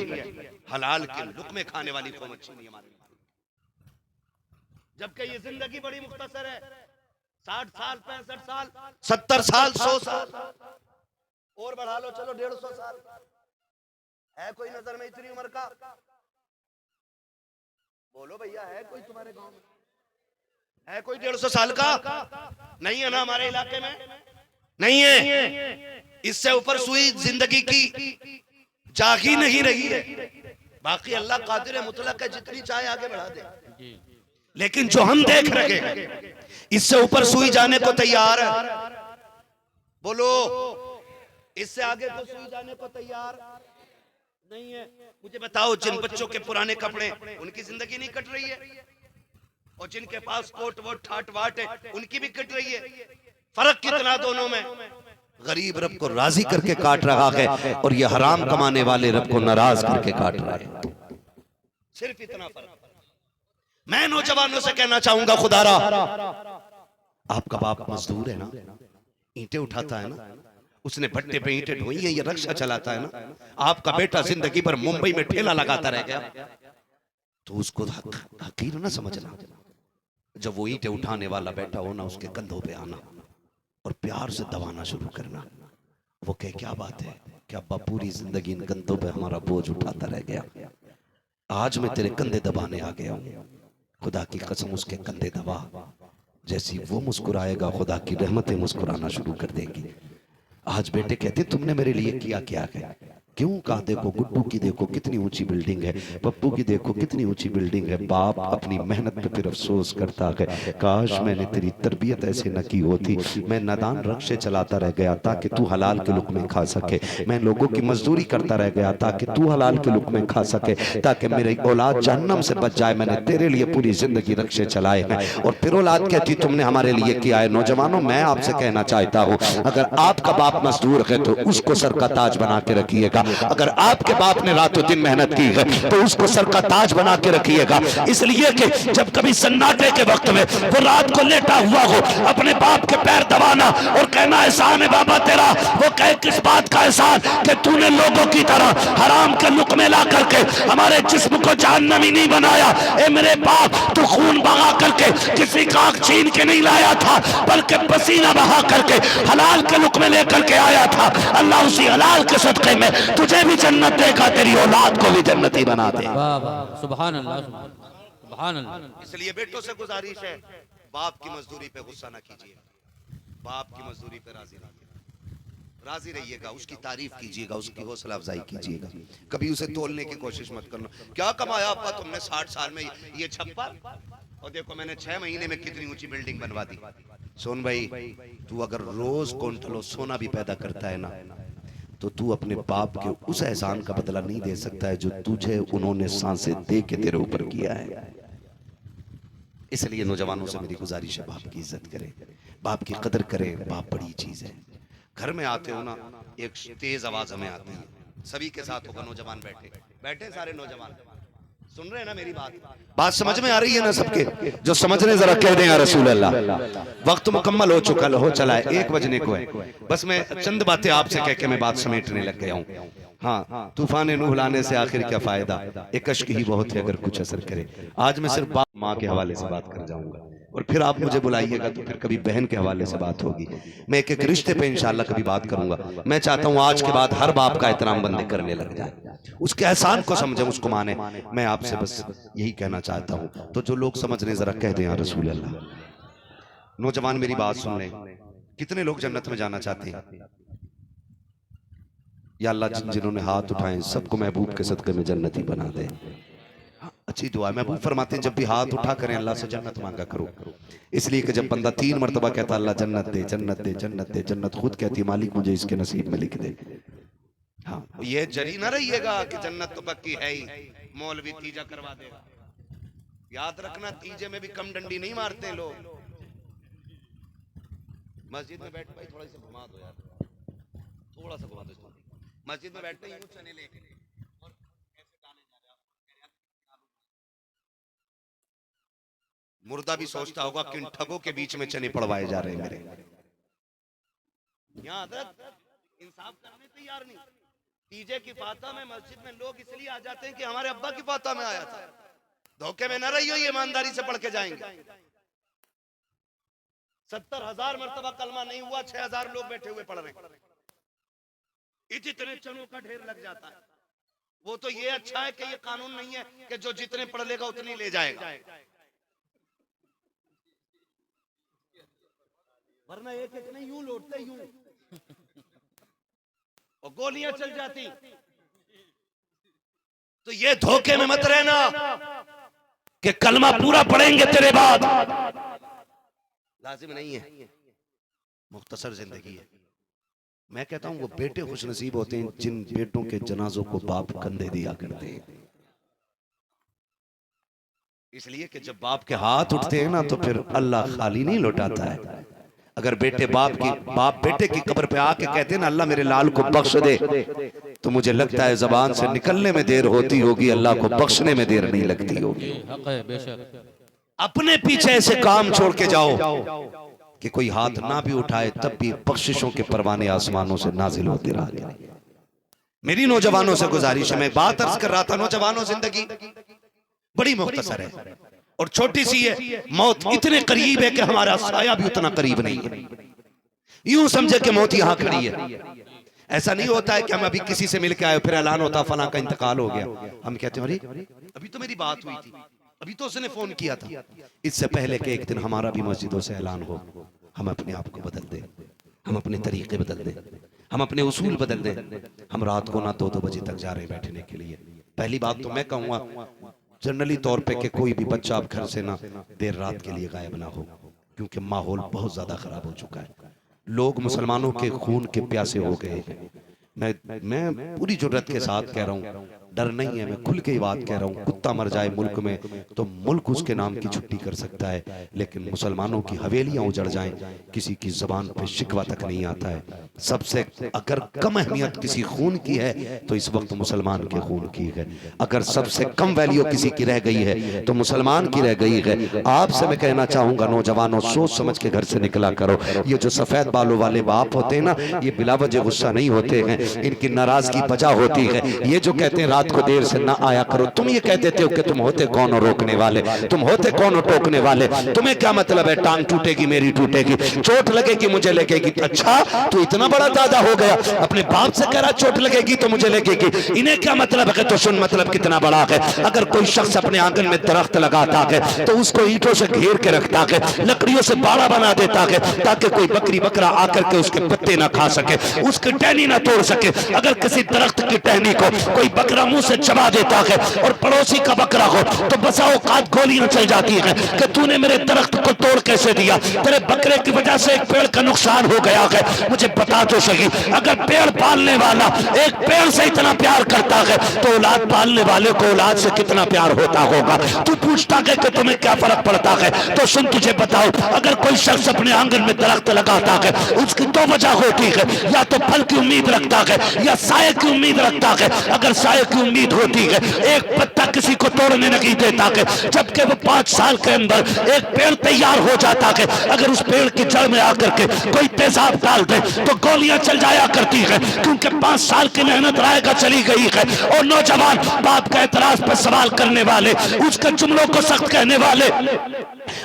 हलाल के लुक़मे खाने वाली कौम अच्छी नहीं हमारे। जबकि ये जिंदगी बड़ी मुख्तसर है, 60 साल 65 साल 70 साल 100 साल और बढ़ा लो, चलो 150 साल है। कोई नजर में इतनी उम्र का? बोलो भैया, है कोई तुम्हारे गांव में? है कोई 150 साल का? नहीं है ना, हमारे इलाके में नहीं है। इससे ऊपर सुई जिंदगी की जागी नहीं रही है। बाकी अल्लाह कादिर मुतलक है, जितनी चाहे आगे बढ़ा दे। लेकिन जो हम देख रहे हैं इससे ऊपर सुई जाने को तैयार है। बोलो, इससे आगे तो सुई जाने को तैयार नहीं है। मुझे बताओ, जिन बच्चों के पुराने कपड़े, उनकी जिंदगी नहीं कट रही है? और जिनके पास कोट वोट ठाट वाट है, उनकी भी कट रही है। फर्क कितना दोनों में? गरीब रब को राजी करके काट रहा है और ये हराम कमाने वाले रब को नाराज करके काट रहा है। सिर्फ इतना फर्क। मैं नौजवानों से कहना चाहूंगा, खुदारा आपका बाप मजदूर है ना, ईंटें उठाता है ना, उसने भट्टे पे ईंटें ढोई है, ये रक्षा चलाता है ना। आपका बेटा जिंदगी भर मुंबई में ठेला लगाता रह गया, तो उसको हकीर ना समझना। जब वो ईंटें उठाने वाला बैठा होना, उसके कंधों पे आना और प्यार से दबाना शुरू करना। वो कहे क्या बात है, क्या अब्बा पूरी जिंदगी इन कंधों पे हमारा बोझ उठाता रह गया, आज मैं तेरे कंधे दबाने आ गया हूं। खुदा की कसम उसके कंधे दबा, जैसी वो मुस्कुराएगा खुदा की रहमतें मुस्कुराना शुरू कर देंगी। आज बेटे कहते तुमने मेरे लिए किया क्या है? क्यों? कहा देखो गुड्डू की देखो कितनी ऊंची बिल्डिंग है, पप्पू की देखो कितनी ऊंची बिल्डिंग है। बाप अपनी मेहनत पे फिर अफसोस करता है, काश मैंने तेरी तरबियत ऐसे न की होती, मैं नादान रक्शे चलाता रह गया ताकि तू हलाल के लुक़्मे खा सके, मैं लोगों की मजदूरी करता रह गया ताकि तू हलाल के लुक़्मे खा सके, ताकि मेरी औलाद जहन्नम से बच जाए। मैंने तेरे लिए पूरी जिंदगी रक्शे चलाए हैं। और फिर औलाद कहती तुमने हमारे लिए किया है। नौजवानों, मैं आपसे कहना चाहता हूँ, अगर आपका बाप मजदूर है तो उसको सर का ताज बना के रखिएगा। अगर आपके बाप ने रातों दिन मेहनत की है तो उसको सर का ताज बना के रखिएगा। इसलिए कि जब कभी सन्नाटे के वक्त में वो रात को लेटा हुआ हो, अपने बाप के पैर दबाना और कहना एहसान है बाबा तेरा, वो कहे किस बात का एहसान कि तूने लोगों की तरह हराम के लुक़्मे ला करके हमारे जिस्म को जहन्नमी नहीं बनाया। ए मेरे बाप, तू खून बहा करके किसी का आँख छीन के नहीं लाया था, बल्कि पसीना बहा करके हलाल के लुक़्मे लेकर के आया था। अल्लाह उसी हलाल के सदक़े में तुझे भी जन्नत देगा, तेरी औलाद को भी जन्नती बना दे। वाह वाह, सुभान अल्लाह, सुभान अल्लाह। इसलिए बेटों से गुजारिश है, बाप की मजदूरी पे गुस्सा ना कीजिए, बाप की मजदूरी पे राजी रहिएगा, उसकी तारीफ कीजिएगा, उसकी हौसला अफजाई कीजिएगा। कभी उसे तोलने की कोशिश मत करना। क्या कमाया आपका तुमने 60 साल में ये छप्पर, और देखो मैंने 6 महीने में कितनी ऊंची बिल्डिंग बनवा दी। सोन भाई, तू अगर रोज क्विंटलों सोना भी पैदा करता है ना, तो तू अपने बाप के उस एहसान का बदला नहीं दे सकता है जो तुझे उन्होंने सांसें दे के तेरे ऊपर किया है। इसलिए नौजवानों से मेरी गुजारिश है, बाप की इज्जत करें, बाप की कदर करें। बाप बड़ी चीज है। घर में आते हो ना, एक तेज आवाज हमें आती है, सभी के साथ होगा, नौजवान बैठे बैठे सारे नौजवान सुन रहे हैं ना मेरी बात समझ में आ रही है ना सबके? जो समझ रहे जरा कह दें या रसूल अल्लाह। वक्त मुकम्मल हो चुका हो चला है, 1 बजने को है। बस मैं चंद बातें आपसे कह के मैं बात समेटने लग गया हूँ। हाँ, तूफान नूह लाने से आखिर क्या फायदा, एक अश्क ही बहुत है अगर कुछ असर करे। आज मैं सिर्फ बाप माँ के हवाले से बात कर जाऊंगा, और फिर आप मुझे बुलाइएगा तो फिर कभी बहन के हवाले से बात होगी। मैं एक एक रिश्ते पे इंशाल्लाह कभी बात करूंगा। मैं चाहता हूं आज के बाद हर बाप का एहतराम बंदे करने लग जाए, उसके एहसान को समझे, उसको माने। मैं आपसे बस यही कहना चाहता हूं। तो जो लोग समझ रहे जरा कह दें या रसूल अल्लाह। नौजवान मेरी बात सुन लें, कितने लोग जन्नत में जाना चाहते हैं? या अल्लाह जिन्होंने हाथ उठाए सबको महबूब के सदक़े में जन्नती बना दे। अच्छी दुआ है। महबूब फरमाते हैं जब भी हाथ उठा करें अल्लाह से जन्नत मांगा करो, इसलिए कि जब बंदा 3 मरतबा कहता अल्लाह जन्नत दे जन्नत दे जन्नत दे, जन्नत खुद कहती है मालिक मुझे इसके नसीब में लिख दे। हाँ, ये जरी ना रहिएगा कि जन्नत तो पक्की है ही, मौलवी तीजा करवा देगा। याद रखना, तीजे में भी कम डंडी नहीं मारते लोग। मस्जिद में बैठ भाई थोड़ा सा घुमा दो यार, थोड़ा सा घुमा दो। मस्जिद में बैठते ही चने लेके और कैसे डाले जा रहे हैं। मुर्दा भी सोचता होगा कि इन ठगों के बीच में चने पड़वाए जा रहे हैं मेरे। यहाँ इंसाफ करने तैयार नहीं। तीजे की फाता में मस्जिद में लोग इसलिए आ जाते हैं कि हमारे अब्बा की फाता में आया था। धोखे में न रहियो, ये ईमानदारी से पढ़ के जाएंगे। 70,000 मरतबा कलमा नहीं हुआ, 6,000 लोग बैठे हुए पढ़ रहे हैं। इतने चनों का ढेर लग जाता है। वो तो ये अच्छा है कि ये कानून नहीं है कि जो जितने पढ़ लेगा उतनी ले जाएगा, वरना एक एक नहीं यूं लौटते यूं और गोलियां चल जाती। तो ये धोखे में मत रहना कि कलमा पूरा पढ़ेंगे तेरे बाद, लाजिम नहीं है, मुख्तसर जिंदगी है। मैं कहता हूं वो बेटे खुश नसीब होते हैं जिन बेटों के जनाजों को बाप कंधे दिया करते हैं। इसलिए कि जब बाप के हाथ उठते हैं ना तो फिर अल्लाह खाली नहीं लौटाता है। अगर बाप बेटे की कब्र पे आके कहते हैं ना अल्लाह मेरे लाल को बख्श दे, तो मुझे लगता है जबान से निकलने में देर होती होगी, अल्लाह को बख्शने में देर नहीं लगती होगी। अपने पीछे ऐसे काम छोड़ के जाओ कि कोई हाथ ना भी उठाए तब भी बख्शिशों के परवाने आसमानों से नाजिल होते रहे। मेरी नौजवानों से गुजारिश है, मैं बात अर्ज कर रहा था, नौजवानों जिंदगी बड़ी मुख्तसर है और छोटी सी है। मौत इतने करीब है कि हमारा साया भी उतना करीब नहीं है। यूं समझे कि मौत यहां खड़ी है। ऐसा नहीं होता है कि हम अभी किसी से मिलकर आए फिर ऐलान होता फलां का इंतकाल हो गया, हम कहते हैं अरे अभी तो मेरी बात हुई थी, अभी तो उसने फोन किया था। इससे पहले कि एक दिन हमारा भी मस्जिदों से ऐलान हो, हम अपने आप को बदल दें, हम अपने तरीके बदल दें, हम अपने उसूल बदल दें। हम रात को ना 2-2 बजे तक जा रहे बैठने के लिए। पहली बात तो मैं कहूँगा जनरली तौर पे कि कोई भी बच्चा आप घर से ना देर रात के लिए गायब ना हो, क्योंकि माहौल बहुत ज्यादा खराब हो चुका है। लोग मुसलमानों के खून के प्यासे हो गए हैं। मैं पूरी जुर्रत के साथ कह रहा हूँ, डर नहीं है, मैं खुल के ही बात कह रहा हूँ। कुत्ता मर जाए मुल्क में तो मुल्क उसके नाम की छुट्टी कर सकता है, लेकिन मुसलमानों की हवेलियां उजड़ जाएं, किसी की जबान पे शिकवा तक नहीं आता है। सबसे अगर कम अहमियत किसी खून की है तो इस वक्त मुसलमान के खून की है। अगर सबसे कम वैल्यू किसी की रह गई है तो मुसलमान की रह गई है। आपसे मैं कहना चाहूंगा नौजवानों, सोच समझ के घर से निकला करो। ये जो सफेद बालों वाले बाप होते हैं ना, ये बिला वजह गुस्सा नहीं होते हैं, इनकी नाराजगी वजह होती है। ये जो कहते हैं रात को देर से ना आया करो, तुम ये कह देते हो कि तुम होते कौन हो रोकने वाले, तुम होते कौन हो टोकने वाले? तुम्हें क्या मतलब है टांग टूटेगी मेरी टूटेगी, चोट लगेगी मुझे लगेगी? अच्छा तू इतना बड़ा दादा हो गया, अपने बाप से कह रहा चोट लगेगी तो मुझे लगेगी। इन्हें क्या मतलब है? तो सुन मतलब कितना बड़ा है। अगर कोई शख्स अपने आंगन में दरख्त लगाता है तो उसको ईंटों से घेर के रखता है, लकड़ियों से बाड़ा बना देता है ताकि कोई बकरी बकरा आकर के उसके पत्ते ना खा सके, उसकी टहनी ना तोड़ सके। अगर किसी दरख्त की टहनी को कोई बकरा मुंह से चबा देता है और पड़ोसी का बकरा हो तो बसा औकात गोलियां चल जाती हैं कि तूने मेरे दरख्त को तोड़ कैसे दिया, तेरे बकरे की वजह से एक पेड़ का नुकसान हो गया है। मुझे बता तो सही, अगर पेड़ पालने वाला एक पेड़ से इतना प्यार करता है तो औलाद पालने वाले को औलाद से कितना प्यार होता होगा। तू पूछता है कि तुम्हें क्या फर्क पड़ता है? तो सुन तुझे बताओ, अगर कोई शख्स अपने आंगन में दरख्त लगाता है उसकी दो वजह होती है, या तो फल की उम्मीद रखता है या साये की उम्मीद रखता है। अगर साये की उम्मीद होती है, एक पत्ता किसी को तोड़ने नहीं देता है, जबकि वो 5 साल के अंदर एक पेड़ तैयार हो जाता है। अगर उस पेड़ की जड़ में आकर के कोई तेजाब डाल दे तो गोलियां चल जाया करती है, क्योंकि 5 साल की मेहनत रायगा चली गई है। और नौजवान बाप का एतराज पर सवाल करने वाले, उसके जुमलों को सख्त कहने वाले,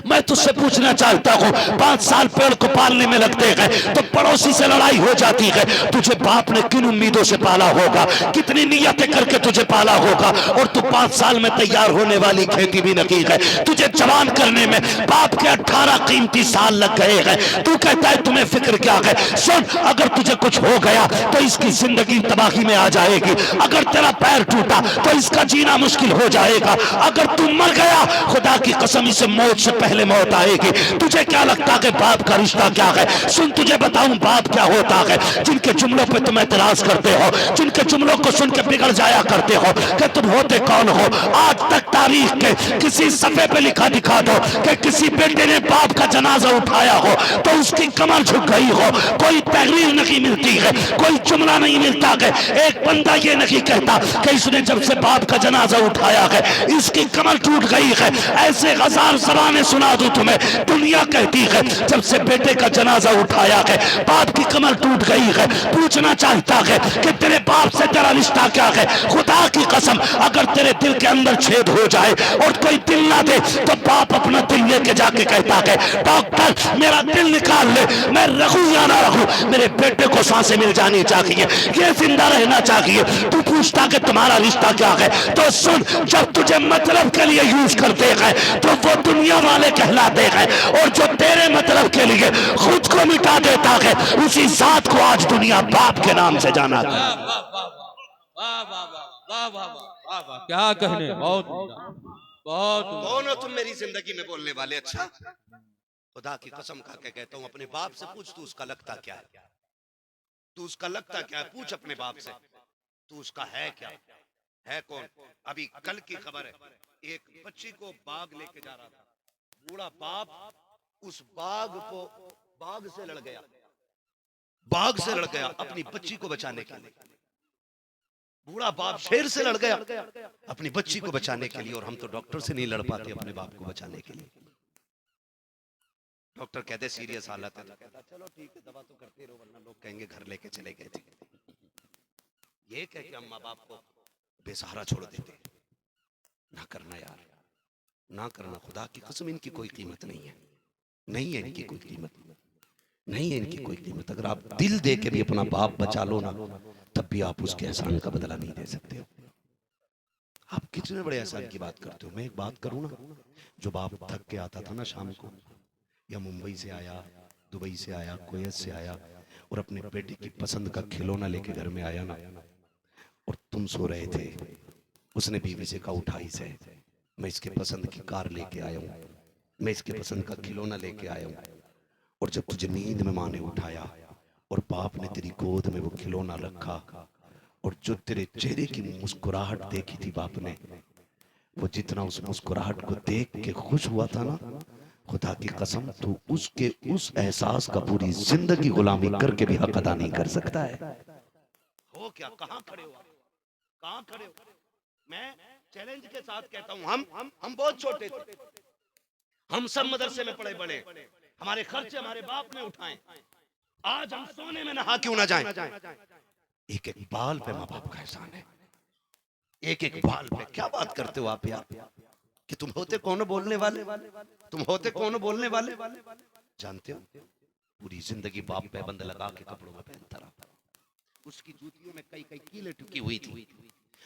मैं तुझसे पूछना चाहता हूँ, 5 साल पेड़ को पालने में लगते हैं तो पड़ोसी से लड़ाई हो जाती है। तुझे बाप ने किन उम्मीदों से पाला होगा, कितनी नियतें करके तुझे पाला होगा, और तू 5 साल में तैयार होने वाली खेती भी नहीं है। तुझे जवान करने में बाप के 18 कीमती साल लग गए हैं। तू कहता है तुम्हें फिक्र क्या है? सुन, अगर तुझे कुछ हो गया तो इसकी जिंदगी तबाही में आ जाएगी। अगर तेरा पैर टूटा तो इसका जीना मुश्किल हो जाएगा। अगर तू मर गया, खुदा की कसम इसे मौत से पहले मौत आएगी। तुझे क्या लगता है बाप का रिश्ता क्या है? सुन तुझे बताऊं बाप क्या होता है। जिनके जुमलों पे तुम एतराज करते हो, जिनके जुमलों को सुन के बिगड़ जाया करते हो कि तुम होते कौन हो, आज तक तारीख के किसी सफे पे लिखा दिखा दो कि किसी बेटे ने बाप का जनाजा उठाया हो तो उसकी कमर झुक गई हो। कोई तहरीर नहीं मिलती है, कोई जुमला नहीं मिलता है, एक बंदा ये नहीं कहता कि इसने जब से बाप का जनाजा उठाया है इसकी कमर टूट गई है। ऐसे हजार ज़बानें सुना दूं तुम्हें। दुनिया कहती है जब से बेटे का जनाजा उठाया है बाप की कमर टूट गई है। पूछना चाहता है कि तेरे बाप से तेरा रिश्ता क्या है? खुदा की कसम, अगर तेरे दिल के अंदर छेद हो जाए और कोई दिल ना दे तो बाप अपना दिल लेके जाके कहता है डॉक्टर मेरा दिल निकाल ले, मैं रहूं या ना रहूं, मेरे बेटे को सांसें मिल जानी चाहिए, ये जिंदा रहना चाहिए। तू पूछता कि तुम्हारा रिश्ता क्या है? तो सुन, जब तुझे मतलब के लिए यूज करते हैं तो वो दुनिया वाले कहलाते हैं, और जो तेरे मतलब के लिए खुद को मिटा देता है उसी जात को आज दुनिया बाप के नाम से जाना है। क्या कहने, बहुत बहुत कौन हो तुम मेरी जिंदगी में बोलने वाले? अच्छा खुदा की कसम खा के कहता हूं, अपने बाप से पूछ तू उसका लगता क्या है, तू उसका लगता क्या है? पूछ अपने बाप से तू उसका है क्या, है कौन? अभी कल की खबर है, एक बच्ची को बाग लेके जा रहा था, बूढ़ा बाप उस बाग को बाग से लड़ गया, बाग से लड़ गया अपनी बच्ची को बचाने के लिए। बूढ़ा बाप शेर से लड़ गया अपनी बच्ची को बचाने के लिए, और हम तो डॉक्टर से नहीं लड़ पाते अपने बाप को बचाने के लिए। डॉक्टर कहते सीरियस हालत है, तो कहता चलो ठीक है दवा तो करते रहो वरना लोग कहेंगे घर लेके चले गए थे। ये कह के हम माँ बाप को बेसहारा छोड़ देते। ना करना यार, ना करना। खुदा की कसम इनकी कोई कीमत नहीं है, नहीं है इनकी कोई कीमत, नहीं है इनकी कोई कीमत। अगर आप दिल दे के भी अपना बाप बचा लो ना तब भी आप उसके एहसान का बदला नहीं दे सकते हो। आप कितने बड़े एहसान की बात करते हो। मैं एक बात करूं ना, जो बाप थक के आता था ना शाम को, या मुंबई से आया, दुबई से आया, कुवैत से आया, और अपने बेटे की पसंद का खिलौना लेके घर में आया ना, और तुम सो रहे थे, उसने बीवी से कहा उठाई से, मैं इसके पसंद की कार लेके आया हूँ, मैं इसके पसंद का खिलौना लेके आया हूँ। और जब तुझे नींद में माँ ने उठाया और बाप ने तेरी गोद में वो खिलौना रखा, और जो तेरे चेहरे की मुस्कुराहट देखी थी बाप ने, वो जितना उस मुस्कुराहट को देख के खुश हुआ था ना, खुदा की कसम तू उसके उस एहसास का पूरी जिंदगी गुलामी करके भी हक अदा नहीं कर सकता है। हो क्या, कहां खड़े हो, कहां खड़े हो? मैं चैलेंज के साथ कहता हूं, हम बहुत छोटे थे, हम सब मदरसे में पढ़े बड़े, हमारे खर्चे हमारे बाप ने उठाए, आज हम सोने में नहा क्यों ना जाएं? एक एक बाल पे माँ बाप का एहसान है, एक एक बाल पे। क्या बात करते हो आप यार, कि तुम होते कौन बोलने वाले, तुम होते कौन बोलने वाले? जानते हो पूरी जिंदगी बाप पैबंद लगा के कपड़ों में पहनता रहा, उसकी जूतियों में कई कई कीले टुकी हुई थी,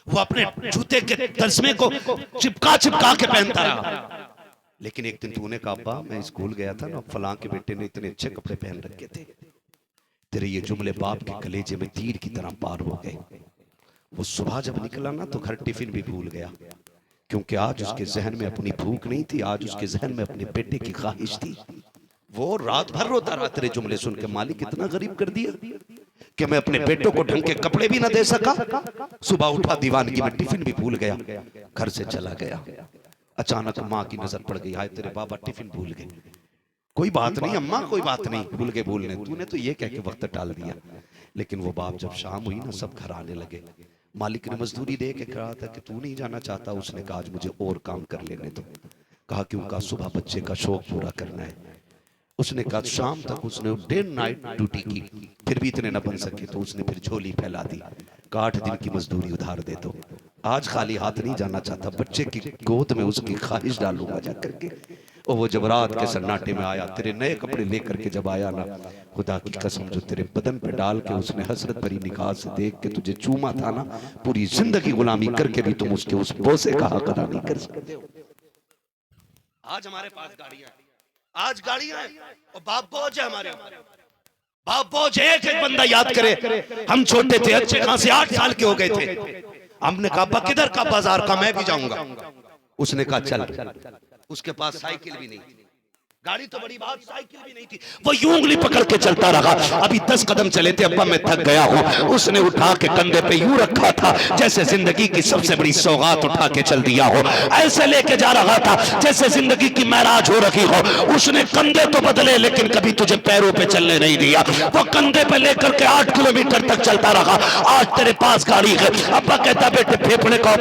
वो अपने जूते के तस्मे को चिपका चिपका के पहनता रहा। लेकिन एक दिन तूने कहा अब्बा मैं स्कूल गया था ना, फलां के बेटे ने इतने अच्छे कपड़े पहन रखे थे, तेरे ये जुमले बाप के कलेजे में तीर की तरह पार हो गए। वो सुबह जब निकला ना तो घर टिफिन भी भूल गया, क्योंकि आज उसके जहन में अपनी भूख नहीं थी, आज उसके जहन में अपने बेटे की ख्वाहिश थी। वो रात भर रोता रहा तेरे जुमले सुन के, मालिक इतना गरीब कर दिया कि मैं अपने बेटों को ढंग के कपड़े भी ना दे सका। सुबह उठा दीवानगी में टिफिन भी भूल गया, घर से चला गया। अचानक माँ की नजर पड़ गई, हाय तेरे बाबा टिफिन भूल गए। कोई बात नहीं अम्मा, कोई बात नहीं, भूल गए भूलने, तूने तो ये कह के वक्त टाल दिया। लेकिन वो बाप जब शाम हुई ना, सब घर आने लगे। मालिक ने मजदूरी दे के कहा था कि तू नहीं जाना चाहता, उसने कहा आज मुझे और काम कर लेने दो। कहा कि उनका सुबह बच्चे का शौक पूरा करना है। उसने कहा शाम तक उसने डे नाइट ड्यूटी की, फिर भी इतने न बन सके तो उसने फिर झोली फैला दी, 8 दिन की मजदूरी उधार दे दो, आज खाली हाथ नहीं जाना चाहता, बच्चे की गोद में उसकी ख्वाहिश डालूंगा जा करके। और वो जब रात के सन्नाटे में आया, तेरे नए कपड़े लेकर के जब आया ना, खुदा की कसम जो तेरे बदन पे डाल के उसने हसरत भरी निगाह से देख के तुझे चूमा था ना, पूरी जिंदगी गुलामी करके भी तुम उसके उस बोसे का हक अदा नहीं कर सकते हो। आज हमारे पास गाड़ियां, आज गाड़ियां हैं और बाप बोझ है हमारे, बाप बोझ। एक एक बंदा याद करे, हम छोटे थे, अच्छे खासे 8 साल के हो गए थे, हमने कहा अब्बा किधर का बाजार का, मैं भी जाऊंगा। उसने कहा चल। उसके पास साइकिल भी नहीं थी, गाड़ी तो बड़ी बात, साइकिल भी नहीं थी। वो यूं उंगली पकड़ के चलता रहा, अभी 10 कदम चले थे, अब्बा मैं थक गया हूं। उसने उठा के कंधे पे यूं रखा था जैसे जिंदगी की सबसे बड़ी सौगात उठा के चल दिया हो, ऐसे लेके जा रहा था जैसे जिंदगी की महराज हो रखी हो। उसने कंधे तो बदले लेकिन कभी तुझे पैरों पे चलने नहीं दिया। वो कंधे पे लेकर के 8 किलोमीटर तक चलता रहा। आज तेरे पास गाड़ी है, अब्बा कहता बेटे फेफड़े का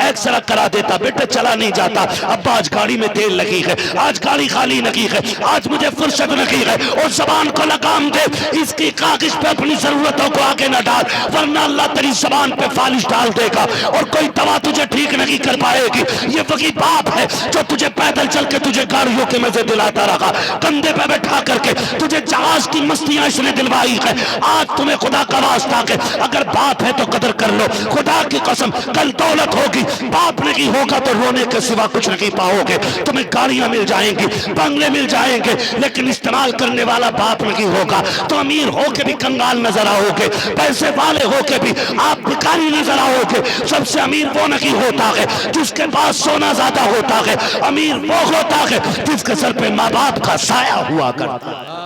एक्सरा करा देता, बेटे चला नहीं जाता। अब्बा आज गाड़ी में तेल लगी है, आज गाड़ी खाली नहीं है, आज मुझे फुर्सत नहीं है। और जबान को लगाम दे, इसकी कागज पे अपनी जरूरतों को आगे न डाल, वरना अल्लाह तेरी जबान पे फालिश डाल देगा और कोई दवा तुझे ठीक नहीं कर पाएगी। ये वही बाप है जो तुझे पैदल चल के तुझे गाड़ियों के मजे दिलाता रहा, कंधे पे बैठा करके तुझे जहाज की मस्तियां इसने दिलवाई है। आज तुम्हें खुदा का वास्ता के अगर बाप है तो कदर कर लो, खुदा की कसम कल दौलत होगी, बाप नहीं होगा तो रोने के सिवा कुछ नहीं पाओगे। तुम्हें गाड़ियां मिल जाएंगी, बंगले मिल जाएंगे, लेकिन इस्तेमाल करने वाला बाप नहीं होगा तो अमीर होके भी कंगाल नजर आओगे, पैसे वाले होके भी आप भिखारी नजर आओगे। सबसे अमीर वो नहीं होता है जिसके पास सोना ज्यादा होता है, अमीर वो होता है जिसके सर पे माँ बाप का साया हुआ करता है।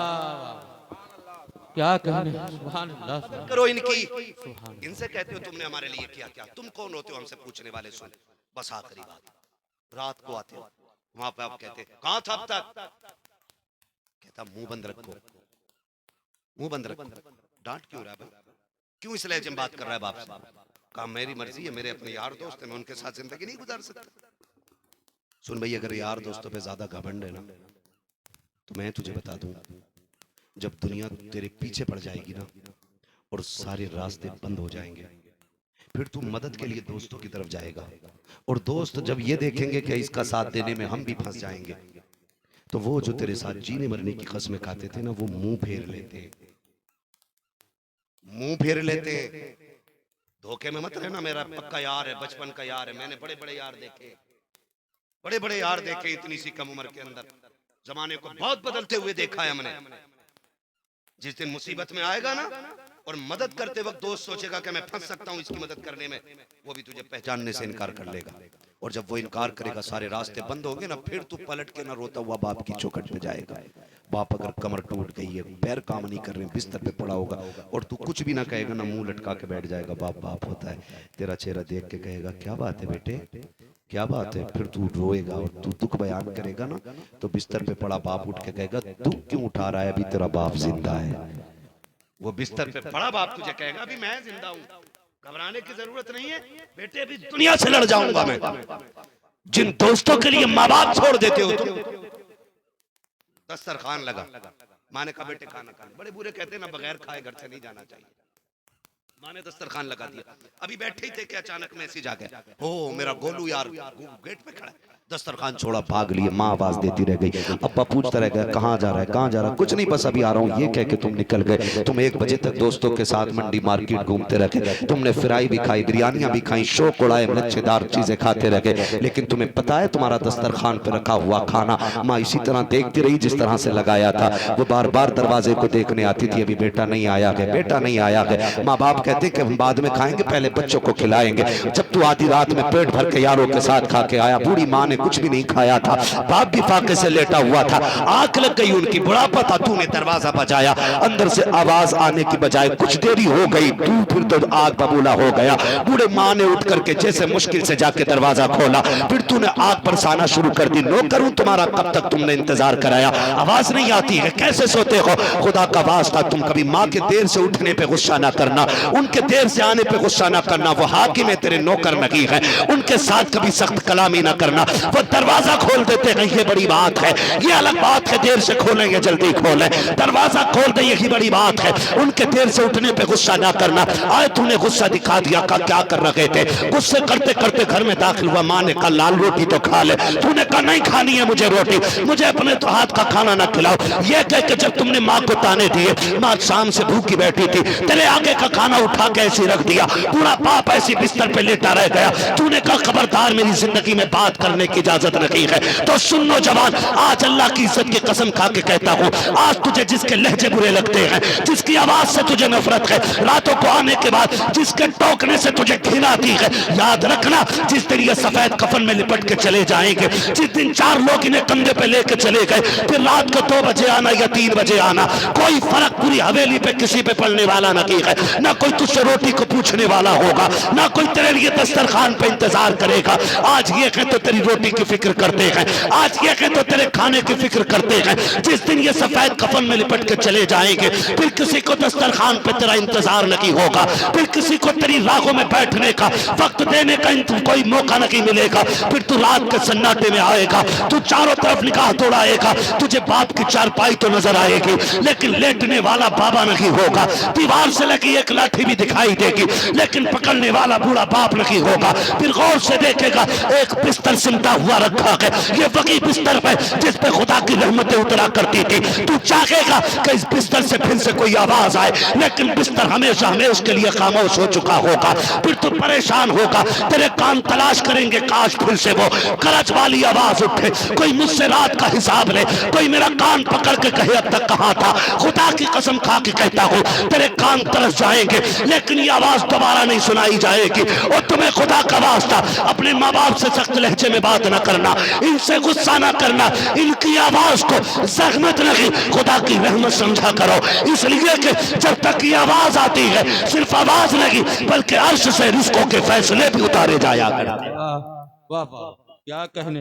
क्या कहने, सुभान अल्लाह। करो इनकी, इनसे कहते हो तुमने हमारे लिए किया क्या, तुम कौन होते हो हमसे पूछने वाले। सुन बस आखिरी बात, रात को आते हो वहां पे आप कहते कहां था अब तक, कहता मुंह बंद रखो, मुंह बंद रखो। डांट क्यों रहा है, क्यों इस लहजे में बात कर रहा है बाप से। कहा मेरी मर्जी है, मेरे अपने यार दोस्त हैं, मैं उनके साथ जिंदगी नहीं गुजार सकता। सुन भाई, अगर यार दोस्तों पे ज्यादा घमंड है ना तो मैं तुझे बता दूं, जब दुनिया तेरे पीछे पड़ जाएगी ना और सारे रास्ते बंद हो जाएंगे, फिर तू मदद के लिए दोस्तों की तरफ जाएगा और दोस्त जब ये देखेंगे कि इसका साथ देने में हम भी फंस जाएंगे तो वो जो तेरे साथ जीने मरने की कसमें खाते थे ना, वो मुंह फेर लेते, मुंह फेर लेते। धोखे में मत रहना, मेरा पक्का यार है, बचपन का यार है। मैंने बड़े बड़े यार देखे, बड़े बड़े यार देखे, इतनी सी कम उम्र के अंदर जमाने को बहुत बदलते हुए देखा है हमने। जिस दिन मुसीबत में आएगा ना और मदद करते वक्त दोस्त सोचेगा कि मैं फंस सकता हूं इसकी मदद करने में, वो भी तुझे पहचानने से इनकार कर लेगा। और जब वो इनकार करेगा, सारे रास्ते बंद होंगे ना, फिर तू पलट के ना रोता हुआ बाप की चौखट पे जाएगा। बाप अगर कमर टूट गई है, पैर काम नहीं कर रहे, बिस्तर पे पड़ा होगा और तू कुछ भी ना कहेगा ना, मुंह लटका के बैठ जाएगा। बाप बाप होता है। तेरा चेहरा देख के कहेगा क्या बात है बेटे, क्या बात है। फिर तू रोएगा और तू दुख बयान करेगा ना, तो बिस्तर पे पड़ा बाप उठ के कहेगा दुख क्यों उठा रहा है, अभी तेरा बाप जिंदा है। वो बिस्तर पे पड़ा बाप तुझे कहेगा अभी मैं जिंदा हूं, घबराने की जरूरत नहीं है बेटे, अभी दुनिया से लड़ जाऊंगा मैं। जिन दोस्तों के लिए माँ बाप छोड़ देते हो तुम। दस्तरखान लगा, माँ ने कहा बेटे खाना खा। बड़े बुरे कहते हैं ना, बगैर खाए घर से नहीं जाना चाहिए। माँ ने दस्तरखान लगा दिया, अभी बैठे ही थे कि अचानक मैसेज आ गया, ओ मेरा गोलू यार गेट पे खड़ा है। दस्तरखान छोड़ा, भाग लिए। माँ आवाज देती रह गई, अब्बा पूछता रह गया कहाँ जा रहा है, कहाँ जा रहा है। कुछ नहीं, बस अभी आ रहा हूँ, ये कह के तुम निकल गए। तुम 1 बजे तक दोस्तों के साथ मंडी मार्केट घूमते रहे, तुमने फ्राई भी खाई, बिरयानियां भी खाई, शौक उड़ाए, मच्छेदार चीजें खाते रहे। लेकिन तुम्हें पता है तुम्हारा दस्तरखान पे रखा हुआ खाना माँ इसी तरह देखती रही जिस तरह से लगाया था। वो बार बार दरवाजे को देखने आती थी, अभी बेटा नहीं आया है, बेटा नहीं आया है। माँ बाप कहते कि हम बाद में खाएंगे, पहले बच्चों को खिलाएंगे। जब तू आधी रात में पेट भर के यारों के साथ खा के आया, बूढ़ी माँ ने कुछ भी नहीं खाया था, बाप भी फाके से लेटा हुआ था, आंख लग गई उनकी, बुढ़ापा था, तूने दरवाजा बजाया, अंदर से आवाज आने की बजाय कुछ देरी हो गई, तू फिर तो आग बबूला हो गया। बूढ़े माँ ने उठ करके जैसे मुश्किल से जाके दरवाजा खोला, फिर तूने आग बरसाना शुरू कर दी। नौकर हूं तुम्हारा, कब तक तुमने इंतजार कराया, आवाज नहीं आती है, कैसे सोते हो। खुदा का वास्ता तुम कभी माँ के देर से उठने पे गुस्सा ना करना, उनके देर से आने पे गुस्सा ना करना। वो हाकिम है, तेरे नौकर नहीं है, उनके साथ कभी सख्त कलामी ना करना। वो दरवाजा खोल देते हैं, ये बड़ी बात है, ये अलग बात है देर से खोलें या जल्दी खोलें, दरवाजा खोल दे यही बड़ी बात है। उनके देर से उठने पे गुस्सा ना करना। आज तूने गुस्सा दिखा दिया, का क्या कर रहे थे, गुस्से करते करते घर में दाखिल हुआ। माँ ने कहा लाल रोटी तो खा ले, तूने कहा नहीं खानी है मुझे रोटी, मुझे अपने तो हाथ का खाना ना खिलाओ। ये कह के जब तुमने माँ को ताने दिए, माँ शाम से भूखी बैठी थी, तेरे आगे का खाना उठा के ऐसे रख दिया, पूरा बाप ऐसी बिस्तर पे लेटा रह गया। तूने कहा खबरदार मेरी जिंदगी में बात करने की इजाजत नहीं है। तो सुनो जवान, आज अल्लाह की इज्जत की कसम खा के कहता हूँ, आज तुझे जिसके लहजे बुरे लगते हैं, जिसकी आवाज से तुझे नफरत है, रातों को आने के बाद जिसके टोकने से तुझे घृणा आती है, याद रखना जिस दिन ये सफेद कफन में लिपट के चले जाएंगे, जिस दिन 4 लोग इन्हें कंधे पे लेके चले गए, फिर रात को 2 बजे आना या 3 बजे आना, कोई फर्क पूरी हवेली पे किसी पे पड़ने वाला नहीं है। ना कोई तुझसे रोटी को पूछने वाला होगा, ना कोई तेरे लिए दस्तरखान पे इंतजार करेगा। आज ये कह तो तेरी रोटी की फिक्र करते हैं, आज ये कह तो तेरे खाने की फिक्र करते हैं। जिस दिन ये सफेद कफन में लिपट के चले जाएंगे, फिर किसी को दस्तरखान पे तेरा इंतजार नहीं होगा, फिर किसी को तेरी राहों में बैठने का, वक्त देने का कोई मौका नहीं मिलेगा। फिर तू रात के सन्नाटे में आएगा, तू चारों तरफ निगाह दौड़ाएगा, तुझे बाप की चारपाई तो नजर आएगी, लेकिन लेटने वाला बाबा नहीं होगा। दीवार से लगी एक लाठी भी दिखाई देगी, लेकिन पकड़ने वाला बूढ़ा बाप नहीं होगा। फिर गौर से देखेगा, एक बिस्तर सिमटा हुआ रखा है, ये वही बिस्तर है जिस पे खुदा की रहमतें उतरा करती थी। तू चाहेगा कि इस बिस्तर से फिर से कोई आवाज आए, लेकिन बिस्तर हमेशा हमें उसके लिए खामोश हो चुका होगा। फिर तू परेशान होगा, तेरे कान तलाश करेंगे, काश फिर से वो करज वाली आवाज उठे, कोई मुझसे रात का हिसाब ले, कोई मेरा कान पकड़ के कहे अब तक कहां था। खुदा की कसम खा के कहता हूं, तेरे कान तरस जाएंगे, लेकिन ये आवाज दोबारा नहीं सुनाई जाएगी। और तुम्हें खुदा का वास्ता अपने माँ बाप से सख्त लहजे में बात ना करना, इनसे गुस्सा ना करना, इनकी आवाज को जहमत नहीं, खुदा की रहमत समझा करो। इसलिए कि जब तक ये आवाज आती है, सिर्फ आवाज नहीं बल्कि अर्श से रिस्कों के फैसले भी उतारे जाया करते हैं। वाह वाह, क्या कहने।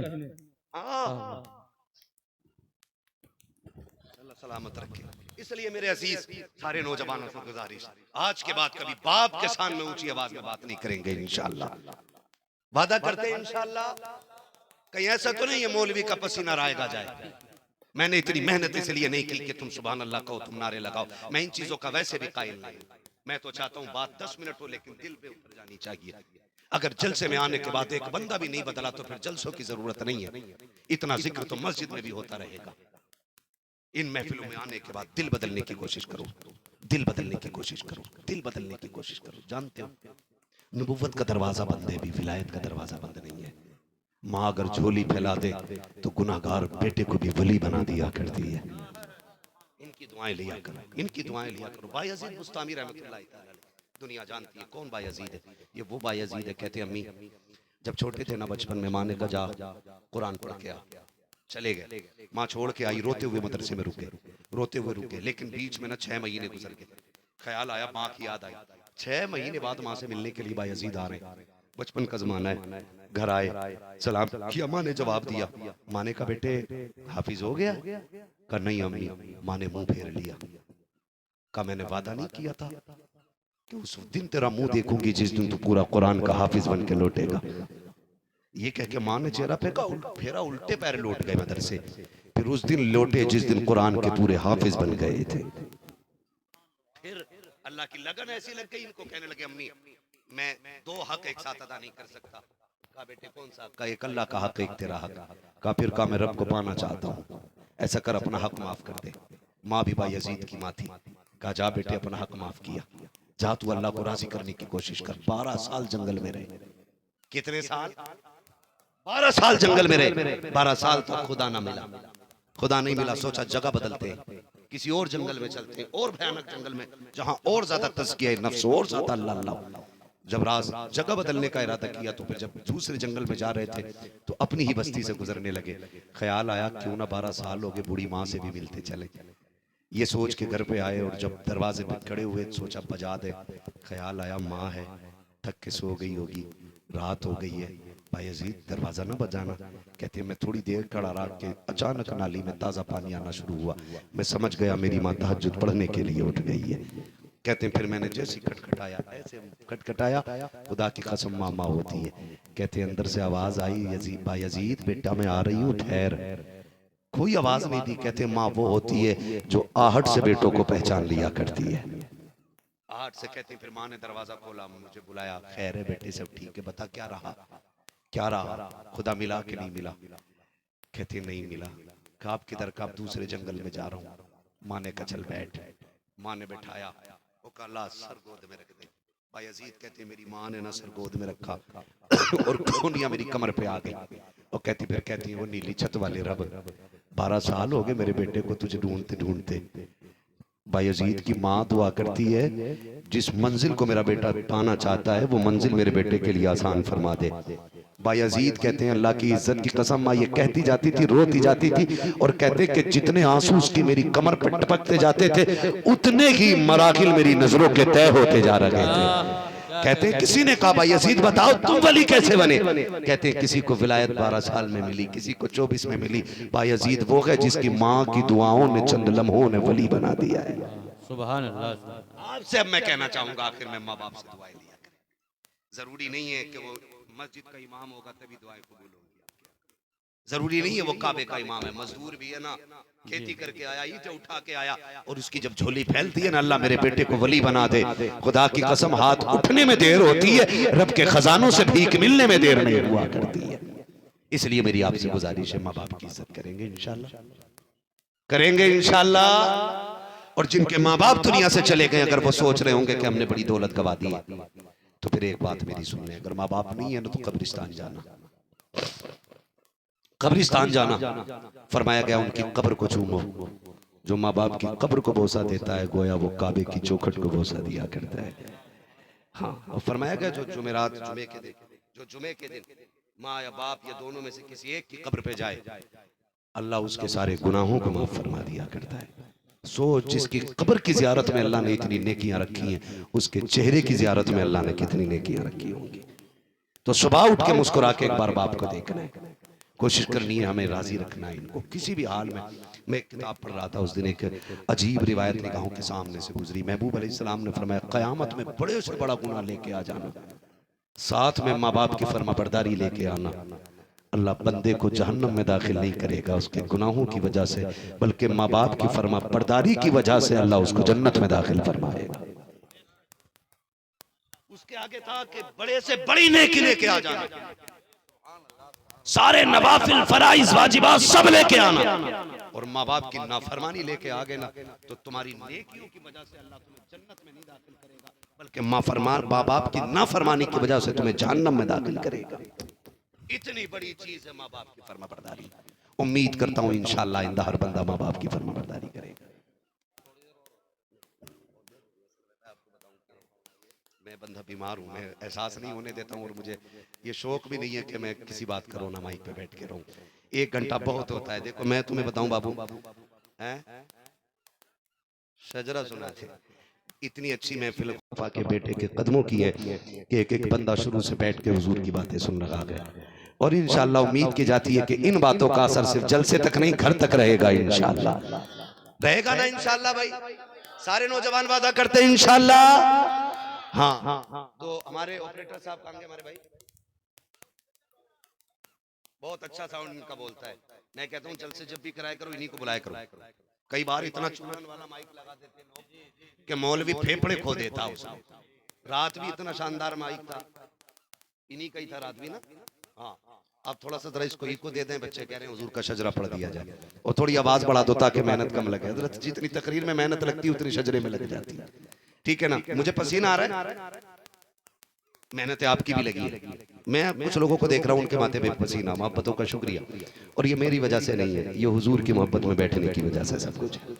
अल्लाह सलामत रखे। इसलिए मेरे अजीज सारे नौजवानों से गुजारिश, आज के बाद कभी बाप के सामने ऊंची आवाज में बात नहीं करेंगे इंशाअल्लाह। वादा करते हैं इंशाअल्लाह। कहीं ऐसा तो नहीं है मौलवी का पसीना रायगा जाए। मैंने इतनी मेहनत इसलिए नहीं की कि तुम सुभान अल्लाह कहो, तुम नारे लगाओ, मैं इन चीजों का वैसे भी कायल नहीं। मैं तो चाहता हूँ बात 10 मिनट हो, लेकिन दिल पे उतर जानी चाहिए। अगर जलसे में आने के बाद एक बंदा भी नहीं बदला तो फिर जलसों की जरूरत नहीं है। इतना जिक्र तो मस्जिद में भी होता रहेगा। इन महफिलों में आने के बाद दिल बदलने की कोशिश करो, दिल बदलने की कोशिश करो, दिल बदलने की कोशिश करो। जानते हो नबुव्वत का दरवाजा बंद है, भी विलायत का दरवाजा बंद नहीं है। माँ अगर झोली फैला दे तो गुनाहगार बेटे को भी वली बना दिया करती है। इनकी दुआएं लिया करो, इनकी दुआएं लिया करो। बायजीद बुस्तामी रहमतुल्लाह अलैह, दुनिया जानती है कौन बायजीद है। ये वो बायजीद है, कहते अम्मी जब छोटे थे ना बचपन में माँ ने कहा जा कुरान पढ़ के आ, चले गए। माँ छोड़ के आई, रोते हुए मदरसे में रुके, रोते हुए रुके। लेकिन बीच में ना 6 महीने गुजर गए। ख्याल आया, माँ की याद आई। 6 महीने बाद माँ से मिलने के लिए बायजीद आ रहे हैं, बचपन का जमाना है। घर आए, सलाम किया, माँ ने जवाब दिया। माँ ने कहा बेटे हाफिज हो गया? कहा नहीं अम्मी। माँ ने मुंह फेर लिया। कहा मैंने वादा नहीं किया था कि उस दिन तेरा मुंह देखूंगी जिस दिन तू पूरा कुरान का हाफिज बन के लौटेगा। ये कह के माँ ने चेहरा फेरा, उल्टे पैर लौट गए मदरसे। फिर उस दिन लौटे जिस दिन कुरान के पूरे हाफिज बन गए थे। फिर अल्लाह की लगन ऐसी लग गई, इनको कहने लगे अम्मी मैं 2 हक एक साथ अदा नहीं कर सकता। कहा बेटे कौन सा? कहा एक अल्लाह का हक, एक तेरा हक। कहा फिर कहा मैं रब को पाना चाहता हूँ, ऐसा कर अपना हक माफ कर दे। माँ भी बायजीद की माँ थी। कहा जा बेटे अपना हक माफ किया, जा तू अल्लाह को राजी करने की कोशिश कर। 12 साल जंगल में रहे। कितने साल? 12 साल जंगल में रहे। 12 साल तक खुदा ना मिला, खुदा नहीं मिला। सोचा जगह बदलते हैं, किसी और जंगल में चलते हैं, और भयानक जंगल में जहां और ज्यादा तज़किया नफ्स, और ज्यादा अल्लाह अल्लाह। जब राज जगह बदलने का इरादा किया तो फिर जब दूसरे जंगल में जा रहे थे तो अपनी ही बस्ती से गुजरने लगे। ख्याल आया क्यों ना 12 साल हो गए, बूढ़ी माँ से भी मिलते चले। ये सोच के घर पे आए और जब दरवाजे पे खड़े हुए सोचा बजा दे। ख्याल आया माँ है, थक के सो गई होगी, रात हो गई है। बायजीद दरवाजा ना बजाना। कहते मैं थोड़ी देर खड़ा रहा के अचानक नाली में ताज़ा पानी आना शुरू हुआ। मैं समझ गया मेरी माँ तहज्जुद पढ़ने के लिए उठ गई है। कहते फिर मैंने जैसे खटखटाया, ऐसे खटखटाया, खुदा की कसम मामा होती है। कहते अंदर से आवाज आई, यजीद बायजीद बेटा मैं आ रही हूँ, ठहर। कोई आवाज नहीं दी। कहते माँ वो होती है जो आहट से बेटों को पहचान लिया करती है। आहट से। कहते फिर माँ ने दरवाजा खोला, मुझे बुलाया, खैर है बेटे सब ठीक है, बता क्या रहा, क्या रहा, खुदा मिला कि नहीं मिला? कहते नहीं मिला। कहा आप किधर? का दूसरे जंगल में जा रहा हूँ। माँ ने कहा चल बैठ। माँ ने बैठाया, वो कहा सर गोद में रख दे। बायजीद कहते मेरी माँ ने ना सर गोद में रखा और खूनियां मेरी कमर पे आ गई। और कहती फिर कहती वो नीली छत वाले रब, 12 साल हो गए मेरे बेटे को तुझे ढूंढते ढूंढते। बायजीद की माँ दुआ करती है जिस मंजिल को मेरा बेटा पाना चाहता है वो मंजिल मेरे बेटे के लिए आसान फरमा दे। बायजीद कहते हैं अल्लाह की इज्जत की कसम माँ ये कहती जाती थी, रोती जाती थी और कहते कि जितने आंसू उसकी मेरी कमर पर टपकते जाते थे उतने ही मराकिल मेरी नजरों के तय होते जा रहे थे। कहते हैं किसी ने कहा बायजीद बताओ तुम वली कैसे बने? कहते हैं किसी को विलायत 12 साल में मिली, किसी को 24 में मिली। बायजीद वो है जिसकी माँ की दुआओं ने चंद लम्हों ने वली बना दिया है। सुभान अल्लाह। आपसे अब मैं कहना चाहूंगा आखिर में माँ बाप से दुआएं लिया करें। जरूरी नहीं है कि वो मस्जिद का इमाम होगा तभी दुआएं कबूल होंगी। जरूरी नहीं है वो काबे का इमाम है, मजदूर भी है ना, खेती करके आया, ईंटें उठा के आया और उसकी जब झोली फैलती है ना अल्लाह मेरे बेटे को वली बना दे। खुदा की कसम हाथ उठने में देर होती है, रब के खजानों से भीख मिलने में देर नहीं हुआ करती है। इसलिए मेरी आपसे गुजारिश है माँ बाप की इज्जत करेंगे इंशाल्लाह, करेंगे इंशाल्लाह। और जिनके माँ बाप दुनिया से चले गए अगर वो सोच रहे होंगे कि हमने बड़ी दौलत गवा दी तो फिर एक बात मेरी सुन लें, अगर माँ बाप नहीं है ना तो कब्रिस्तान जाना, कब्रिस्तान जाना। फरमाया गया उनकी कब्र को चूमो। जो माँ बाप की कब्र को बोसा देता है गोया वो काबे की चौखट को बोसा दिया करता है। हाँ, और फरमाया गया जो जुमेरात जुमे के दिन, जो जुमे के दिन माँ या बाप या दोनों में से किसी एक की कब्र पे जाए अल्लाह उसके सारे गुनाहों को माफ फरमा दिया करता है। सोच जिसकी कब्र की जियारत में अल्लाह ने इतनी नेकियां रखी हैं उसके चेहरे की जियारत में अल्लाह ने कितनी नेकियां रखी होंगी। तो सुबह उठ के मुस्कुरा के एक बार बाप को देखना है, कोशिश करनी है, हमें राजी रखना है इनको किसी भी हाल में। मैं एक किताब पढ़ रहा था उस दिन, एक अजीब रिवायत निगाहों के सामने से गुजरी। महबूब अलैहिस्सलाम ने फरमाया क़यामत में बड़े से बड़ा गुनाह लेके आ जाना, साथ में माँ बाप की फरमाबरदारी लेके आना, अल्लाह बंदे को जहन्नम में दाखिल नहीं करेगा उसके गुनाहों की वजह से, बल्कि माँ बाप की फरमाबरदारी की वजह से अल्लाह उसको जन्नत में दाखिल फरमाएगा। उसके आगे था कि बड़े से बड़ी नेकी लेके आ जाना, सारे नवाफिल फराइज वाजिबात सब लेके आना, और माँ बाप की नाफरमानी लेके आ गए ना तो तुम्हारी नेकियों की वजह से अल्लाह तुम्हें जन्नत में नहीं दाखिल करेगा बल्कि माँ बाप की नाफरमानी की वजह से तुम्हें जहन्नम में दाखिल करेगा। इतनी बड़ी चीज है माँ बाप की फरमाबरदारी। उम्मीद करता हूँ इंशाअल्लाह आइंदा हर बंदा माँ बाप की फरमाबरदारी करेगा। बंदा बीमार हूँ, मैं एहसास नहीं होने देता हूँ, और मुझे ये शौक भी नहीं है कि मैं किसी बात करूँ ना माइक पे बैठ के रहूँ। 1 घंटा बहुत होता है। देखो मैं तुम्हें बताऊं बाबू, हैं शजरा सुना थे, इतनी अच्छी महफिल वफा के बेटे के कदमों की है कि एक एक बंदा शुरू से बैठ के हुजूर की बातें सुन रहा गया। और इंशाअल्लाह उम्मीद की जाती है कि इन बातों का असर सिर्फ जलसे तक नहीं घर तक रहेगा। इंशाअल्लाह रहेगा ना इंशाअल्लाह भाई, सारे नौजवान वादा करते हैं इंशाअल्लाह। हाँ तो हमारे ऑपरेटर साहब कहाँ गए हमारे भाई, बहुत अच्छा साउंड इनका बोलता है। मैं कहता हूँ जलसे जब भी कराया करो इन्हीं को बुलाया करो। कई बार इतना चुनन वाला माइक लगा देते हैं लोग कि मौलवी फेफड़े खो देता उसमें। रात भी इतना शानदार माइक था, इन्हीं का ही था रात भी ना। हाँ अब थोड़ा सा जरा इसको इको दे दें, बच्चे कह रहे हैं हुजूर का शजरा पढ़ दिया जाए, और थोड़ी आवाज बढ़ा दो ताकि मेहनत कम लगे। हजरत जितनी तकरीर में मेहनत लगती है उतनी शजरे में लग जाती है, ठीक है ना। मुझे पसीना आ रहा है, मेहनत आपकी भी लगी है। मैं कुछ लोगों को देख रहा हूँ उनके माथे पे पसीना, मोहब्बतों का शुक्रिया। और ये मेरी वजह से नहीं है, ये हुजूर की मोहब्बत में बैठने की वजह से सब कुछ है।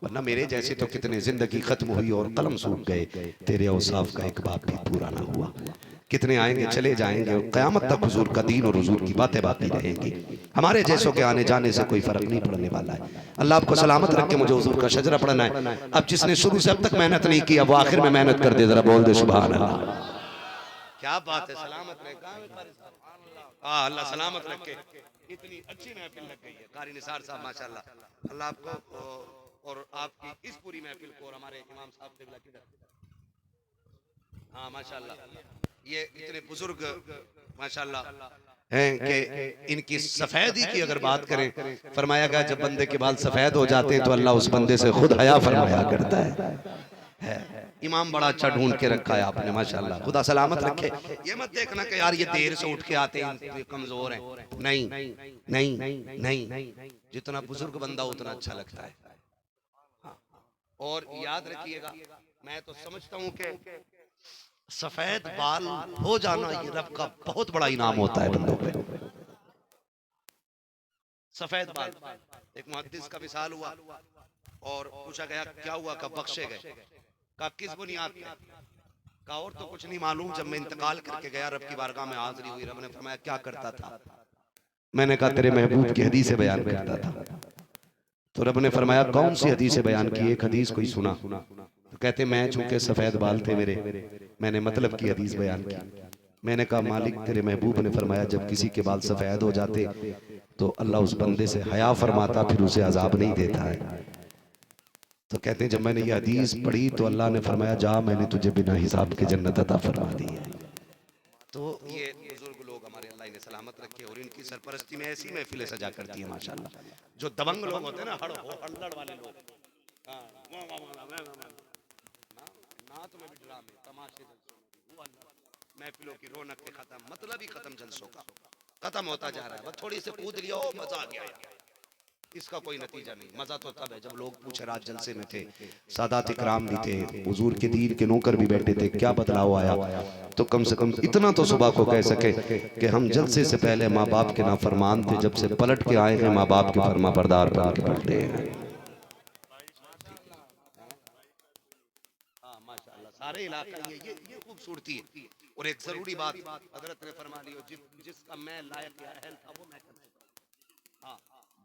वरना मेरे जैसे तो कितने जिंदगी खत्म हुई और कलम सूख गए, तेरे औसाफ का एक बाप भी पूरा ना हुआ। कितने आएंगे चले जाएंगे, और क़यामत तक हुजूर का दीन और हुजूर की बातें बाकी रहेंगी। हमारे जैसों के आने जाने से कोई फर्क नहीं पड़ने वाला है। अल्लाह आपको सलामत रख के मुझे हुजूर का शजरा पढ़ना है। अब जिसने शुरू से अब तक मेहनत नहीं की, अब वो आखिर में मेहनत कर दे, जरा बोल दे सुभान अल्लाह। क्या बात है, सलामत रहे। अल्लाह सलामत रखे। इतनी अच्छी महफिल लग गई है। कारी निसार साहब माशाल्लाह, अल्लाह आपको और आपकी इस पूरी महफिल को, और हमारे इमाम साहब किबला किधर, हाँ माशाल्लाह ये इतने बुजुर्ग माशाल्लाह हैं कि इनकी सफेदी की अगर बात करें, फरमाया गया जब बंदे के बाल सफेद हो जाते हैं तो अल्लाह उस बंदे से खुद हया फरमाया करता है। इमाम बड़ा अच्छा ढूंढ के रखा है आपने माशाल्लाह, खुदा सलामत रखे। ये मत देखना कि यार ये देर से उठ के आते हैं ये कमजोर हैं, नहीं नहीं नहीं, जितना बुजुर्ग बंदा उतना अच्छा लगता है। और याद रखिएगा, मैं तो समझता हूँ कि सफेद बाल हो जाना ये रब का बहुत बड़ा इनाम होता है बंदों पे। सफेद बाल, एक मुहद्दिस का विसाल हुआ और पूछा गया क्या हुआ, कब बख्शे गए, का किस बुनियाद पे, का और तो कुछ नहीं मालूम, जब मैं इंतकाल करके गया रब की बारगाह में हाजिरी हुई, रब ने फरमाया क्या करता था, मैंने कहा तेरे महबूब की हदीस बयान करता था। तो रब ने फरमाया कौन सी हदीस बयान की, एक हदीस कोई सुना। तो कहते मैं चूंकि सफेद बाल थे मेरे, मैंने मतलब की हदीस बयान की। मैंने कहा मालिक तेरे महबूब ने फरमाया जब किसी के बाल सफेद हो जाते तो अल्लाह उस बंदे से हया फरमाता, फिर उसे अजाब नहीं देता है। तो कहते हैं जब मैंने ये हदीस पढ़ी तो अल्लाह ने फरमाया जा मैंने तुझे बिना हिसाब के जन्नत अता फरमा दी है। तो ये बुजुर्ग लोग हमारे अल्लाह इन्हें सलामत रखे, और इनकी सरपरस्ती में ऐसी महफिलें सजा करती है माशाल्लाह। जो दबंग लोग होते हैं ना, हड़बड़ वाले लोग, नात में भी ड्रामे तमाशे, महफिलों की रौनक के खत्म, मतलब ही खत्म, जलसों का खत्म होता जा रहा है। बस थोड़ी से कूद लिया हो मजा आ गया, इसका कोई नतीजा नहीं। मजा तो तब है जब लोग पूछे रात जलसे में थे, सादात इकराम भी थे, हुजूर के दीन के नौकर भी बैठे थे, क्या बदलाव आया। तो कम से कम इतना तो सुबह को कह सके कि हम जलसे से पहले माँ बाप के नाफरमान थे, जब से पलट के आए हैं माँ बाप के फरमा बरदार बन के बैठे हैं। सारे इलाके ये खूबसूरती है। और एक जरूरी बात हजरत ने फरमा ली, जिसका मैं लायक अहल था वो मैं कर सकता। हाँ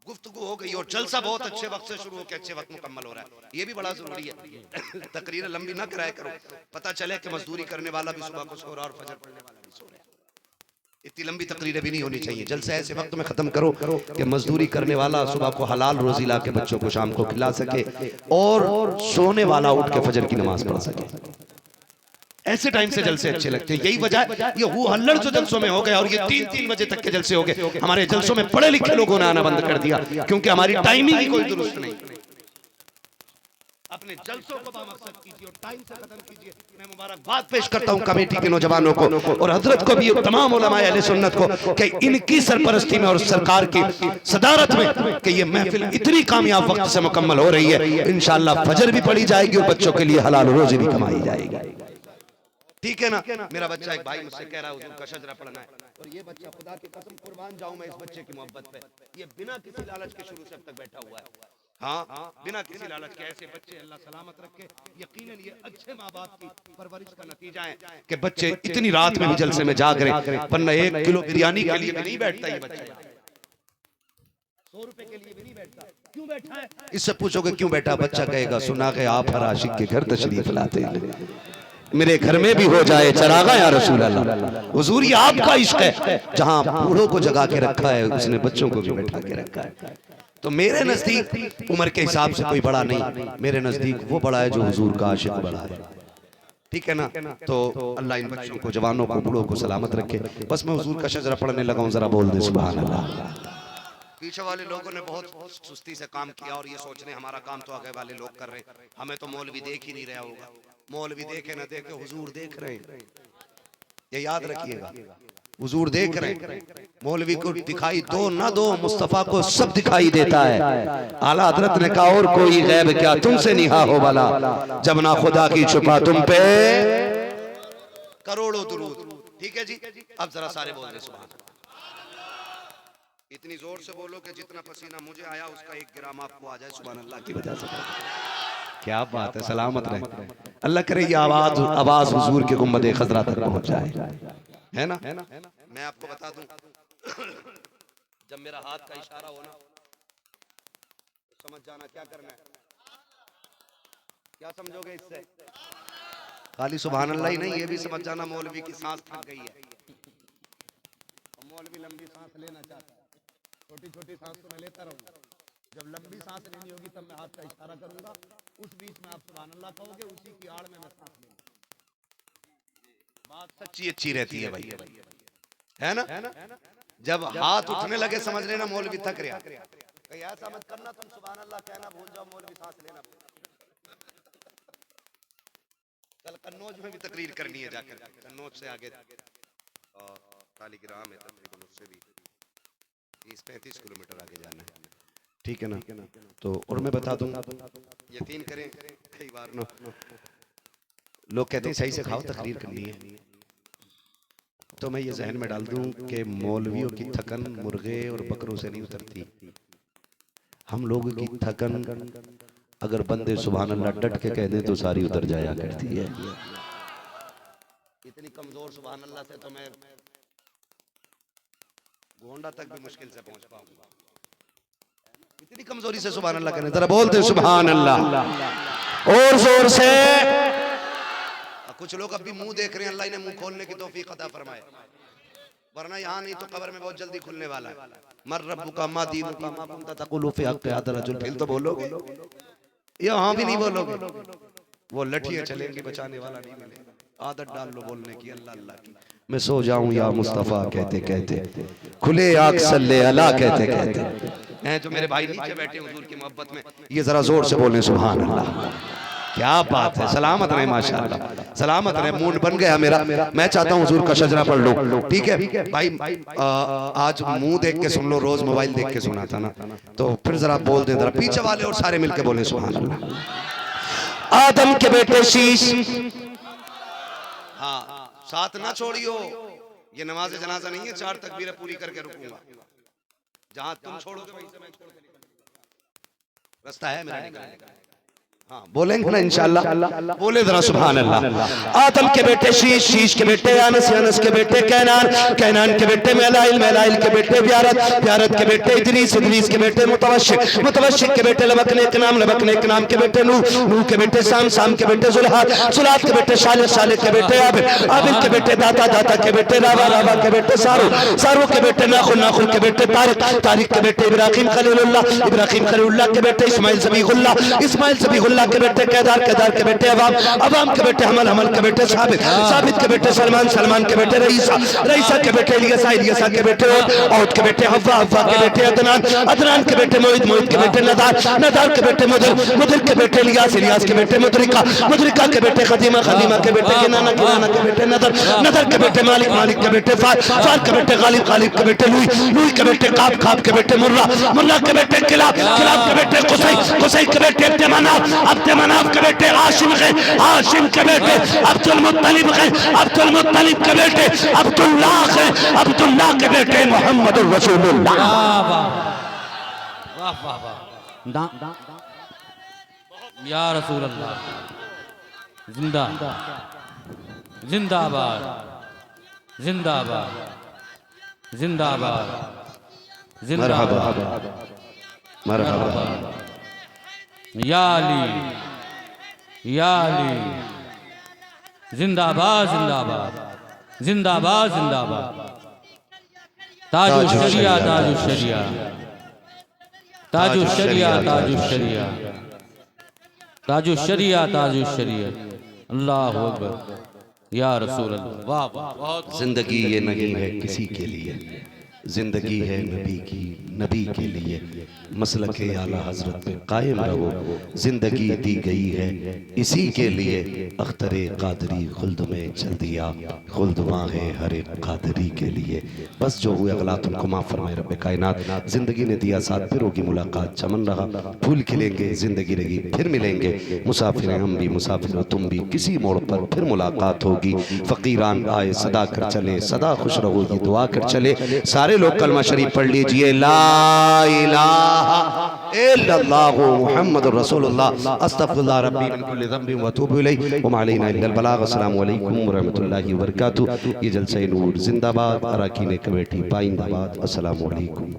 गुफ्तगू हो गई और जलसा बहुत अच्छे वक्त से शुरू होकर अच्छे वक्त मुकम्मल हो रहा है, ये भी बड़ा जरूरी है। तकरीर लंबी ना कराया करो, पता चले कि मजदूरी करने वाला भी सुबह को सो रहा और फजर पढ़ने वाला भी सो रहा है। इतनी लंबी तकरीरें भी नहीं होनी चाहिए। जलसा ऐसे वक्त में खत्म करो कि मजदूरी करने वाला सुबह को हलाल रोजी ला के बच्चों को शाम को खिला सके, और सोने वाला उठ के फजर की नमाज पढ़ सके। ऐसे टाइम से जलसे अच्छे लगते हैं। यही वजह ये हु हल्लड़ जो जलसों में हो गया, और ये 3-3 बजे तक के जलसे हो गए। हमारे जलसों में पढ़े लिखे लोगों ने आना बंद कर दिया, क्योंकि हमारी टाइमिंग ही कोई दुरुस्त नहीं। अपने जलसों को बामकसद कीजिए और टाइम से खत्म कीजिए। मैं मुबारकबाद पेश करता हूं कमेटी के नौजवानों को और हजरत को भी, तमाम उलमाए अहले सुन्नत को, कि इनकी सरपरस्ती में और सरकार की सदारत में कि ये महफिल इतनी कामयाब वक्त से मुकम्मल हो रही है। इंशाअल्लाह फजर भी पढ़ी जाएगी और बच्चों के लिए हलाल रोजी भी कमाई जाएगी। ठीक है ना। मेरा बच्चा एक भाई मुझसे कह रहा है हुजूर का शजरा पढ़ना है, और ये बच्चा खुदा की कसम कुर्बान जाऊं मैं इस बच्चे की मोहब्बत पे, ये बिना किसी लालच के शुरू से अब तक बैठा हुआ है। हाँ, बिना किसी लालच के ऐसे बच्चे अल्लाह सलामत रखे। यकीनन ये अच्छे माँ बाप की परवरिश का नतीजा है कि बच्चे इतनी रात में भी जलसे में जाग रहे, वरना 1 किलो बिरयानी के लिए भी नहीं बैठता ये बच्चा, 100 रुपए के लिए भी नहीं बैठता। क्यों बैठा है? इससे पूछोगे क्यों बैठा, बच्चा कहेगा सुना के आप हर आशिक के घर तशरीफ लाते हैं, मेरे घर में भी हो जाए चरागा या रसूल अल्लाह। हुजूर ये आपका इश्क है, जहां बूढ़ों को जगा के रखा है उसने बच्चों को भी बैठा के रखा है। तो मेरे नजदीक उम्र के हिसाब से कोई बड़ा नहीं, मेरे नजदीक वो बड़ा है जो हुजूर का आशिक बड़ा है। ठीक है ना? तो अल्लाह इन बच्चों को, जवानों को, बूढ़ों को सलामत रखे। बस मैं हुजूर का शजरा पढ़ने लगा हूं, जरा बोल दे सुभान अल्लाह। पीछे वाले लोगों ने बहुत सुस्ती से काम किया और ये सोच रहे हमारा काम तो आगे वाले लोग कर रहे हैं, हमें तो मौलवी देख ही नहीं रहा होगा। मौलवी देखे ना देखे, हुजूर देख रहे हैं, ये याद रखिएगा। हुजूर देख रहे हैं, मौलवी को दिखाई दो ना दो, मुस्तफा को सब दिखाई देता है। आला हजरत ने कहा और कोई गैब क्या तुमसे निहा हो वाला, जब ना खुदा की छुपा तुम पे करोड़ों दुरूद। ठीक है जी, अब जरा सारे बोल दे सुभान अल्लाह। इतनी जोर से बोलो कि जितना पसीना मुझे आया उसका 1 ग्राम आपको आ जाए सुभान अल्लाह की वजह से। क्या बात है, सलामत रहे। अल्लाह करे ये आवाज हुजूर के गुंबद खजरा तक पहुंच जाए, है ना? मैं आपको बता दूं, जब मेरा हाथ का इशारा हो ना तो समझ जाना क्या करना है। क्या समझोगे इससे? खाली सुभान अल्लाह ही नहीं, ये भी समझ जाना मौलवी की सांस थक गई है। मौलवी लंबी सांस लेना चाहता है, छोटी छोटी सांस तो मैं लेता रहूंगा, जब लंबी सांस लेनी होगी तब मैं हाथ का इशारा करूंगा, उस बीच में आप सुभान अल्लाह कहोगे, उसी की आड़ में मैं सांस लूंगा। बात सच्ची अच्छी रहती है भाई, है ना? जब हाथ उठने लगे समझ लेना मौलवी थक रहा। कहीं ऐसा मत करना तुम सुभान अल्लाह कहना भूल जाओ, मौलवी सांस लेना। कल कन्नौज में भी तकरीर करनी है जाकर, कन्नौज से आगे और तालीग्राम है तकरीबन, उससे भी 30-35 किलोमीटर आगे जाना है। ठीक है ना? तो और मैं बता दूं, यकीन करें कई बार ना लोग कहते हैं सही से खाओ तकरीर करनी है, तो मैं ये जहन में डाल दूं कि मौलवियों की थकन मुर्गे और बकरों से नहीं उतरती। हम लोगों की थकन अगर बंदे सुभान अल्लाह डट के कह दें तो सारी उतर जाया करती है। इतनी कमजोर सुभान अल्लाह से तो मैं गोंडा तक भी मुश्किल से पहुंच पाऊंगा, इतनी कमजोरी से सुभान अल्लाह कहने। जरा बोलते सुभान अल्लाह और जोर से। कुछ लोग अब भी मुंह देख रहे हैं, अल्लाह ने मुंह खोलने की तौफीक अता फरमाए, वरना यहाँ नहीं तो कब्र में बहुत जल्दी खुलने वाला है। मर रब्बुका मा दीनुका मा कुंता तक़ुलु फी हक़्क़ि हाज़ा रजुल, फिर तो बोलोगे, यहाँ भी नहीं बोलोगे। वो लठियां चलेंगी, बचाने वाला नहीं मिलेगा। आदत डाल लो बोलने की अल्लाह अल्लाह की। मैं सो जाऊं या मुस्तफा कहते कहते, खुले आँख सल्ले अला कहते कहते हैं। जो मेरे भाई नीचे बैठे हुजूर की मोहब्बत में, ये जरा जोर से बोलें सुभान अल्लाह। क्या बात है, सलामत रहे माशाअल्लाह, सलामत रहे। मूड बन गया मेरा, मैं चाहता हूँ हुजूर का शजरा पढ़ लो। ठीक है भाई, आज मुंह देख के सुन लो, रोज मोबाइल देख के सुना था ना, तो फिर जरा बोल दे, जरा पीछे वाले और सारे मिलके बोले सुभान अल्लाह। आदम के बेटे शीश, हाँ साथ ना छोड़ियो, ये नमाज जनाजा नहीं है, 4 तकबीरें पूरी करके रुकूंगा। जहां तुम छोड़ोगे वहीं से मैं छोड़ के निकलूंगा, रास्ता है मेरा निकलने का। हाँ बोलेंगे ना इंशाअल्लाह, बोले जरा सुभान अल्लाह। आदम के बेटे शीश, शीश के बेटे अनस, अनस के बेटे कैनान, कैनान के बेटे मेलाइल, मेलाइल के बेटे ब्यारत, ब्यारत के बेटे इदरीस, इदरीस के बेटे मुतवशिक, मुतवशिक के बेटे लबकने के नाम, लबकने के नाम के बेटे नूह, नूह के बेटे साम, साम के बेटे जुल्हाद, जुल्हाद के बेटे शालिक, शालिक के बेटे आबिद, आबिद के बेटे दाता, दाता के बेटे रावा, रावा के बेटे सारू, सारू के बेटे नाखुन, नाखुन के बेटे तारिक, तारिक के बेटे इब्राहिम खलीलुल्लाह, इब्राहिम खलीलुल्लाह के बेटे इस्माइल ज़बीहुल्लाह, इस्माइल ज़बीहुल्लाह के बेटे केदार, केदार के बेटे अवाम, अवाम के बेटे हमल, हमल के बेटे साबित, साबित के बेटे सलमान, सलमान के बेटे रईसा, रईसा के बेटे इलियासा, इलियासा के बेटे औद के बेटे हव्वा, हव्वा के बेटे अदनान, अदनान के बेटे मोहित, मोहित के बेटे नदार, नदार के बेटे मुदर, मुदर के बेटे इलियास, इलियास के बेटे मुदरिका, मुदरिका के बेटे खदीमा, खदीमा के बेटे किनाना, किनाना के बेटे नदर, नदर के बेटे मालिक, मालिक के बेटे फार, फार के बेटे गालिब, गालिब के बेटे लुई, लुई के बेटे काब, काब के बेटे मुर्रा, मुर्रा के बेटे किलाब, किलाब के बेटे कुसै, कुसै के बेटे अब्दमनाफ, अब्दमनाफ के बेटे हाशिम है, हाशिम के बेटे अब्दुल मुत्तलिब है, अब्दुल मुत्तलिब के बेटे अब्दुल्लाह है, अब्दुल्लाह के बेटे मोहम्मद रसूलुल्लाह। या रसूल अल्लाह जिंदा जिंदाबाद जिंदाबाद जिंदाबाद जिंदाबाद मरहबा या अली या अली जिंदाबाद जिंदाबाद जिंदाबाद जिंदाबाद ताजुश शरिया ताजुश शरिया ताजुश शरिया ताजुश शरिया ताजुश शरिया ताजुश शरिया अल्लाह अकबर या रसूल अल्लाह वाह वाह बहुत जिंदगी ये नहीं है किसी के लिए, जिंदगी है नबी की नबी के लिए। मसलक आला हजरत पे कायम रहो, जिंदगी दी गई है इसी के लिए। अख्तरे कादरी खुल्द में चल दिया, खुल्द वहाँ है हर एक कादरी के लिए। बस जो हुए अगला तुमको माफ़ फरमाए रब कायनात। जिंदगी ने दिया साथ, फिर होगी मुलाकात, चमन रहा फूल खिलेंगे, जिंदगी रही फिर मिलेंगे। मुसाफिर हम भी मुसाफिर हो तुम भी, किसी मोड़ पर फिर मुलाकात होगी। फ़कीरान आए सदा कर चले, सदा खुश रहो ये दुआ कर चले। सारे लोग कलमा शरीफ पढ़ लीजिए, ला इलाहा इल्लल्लाहु मुहम्मदुर रसूलुल्लाह अस्तगफिरुल्लाह रब्बी मिन कुल्लि ज़ंबिन व अतूबु इलैहि व मा अलैना इल्लल बलाग। अस्सलामु अलैकुम व रहमतुल्लाहि व बरकातुहू। ये जलसा नूर जिंदाबाद, अरकान कमेटी पाइंदाबाद। अस्सलामु अलैकुम।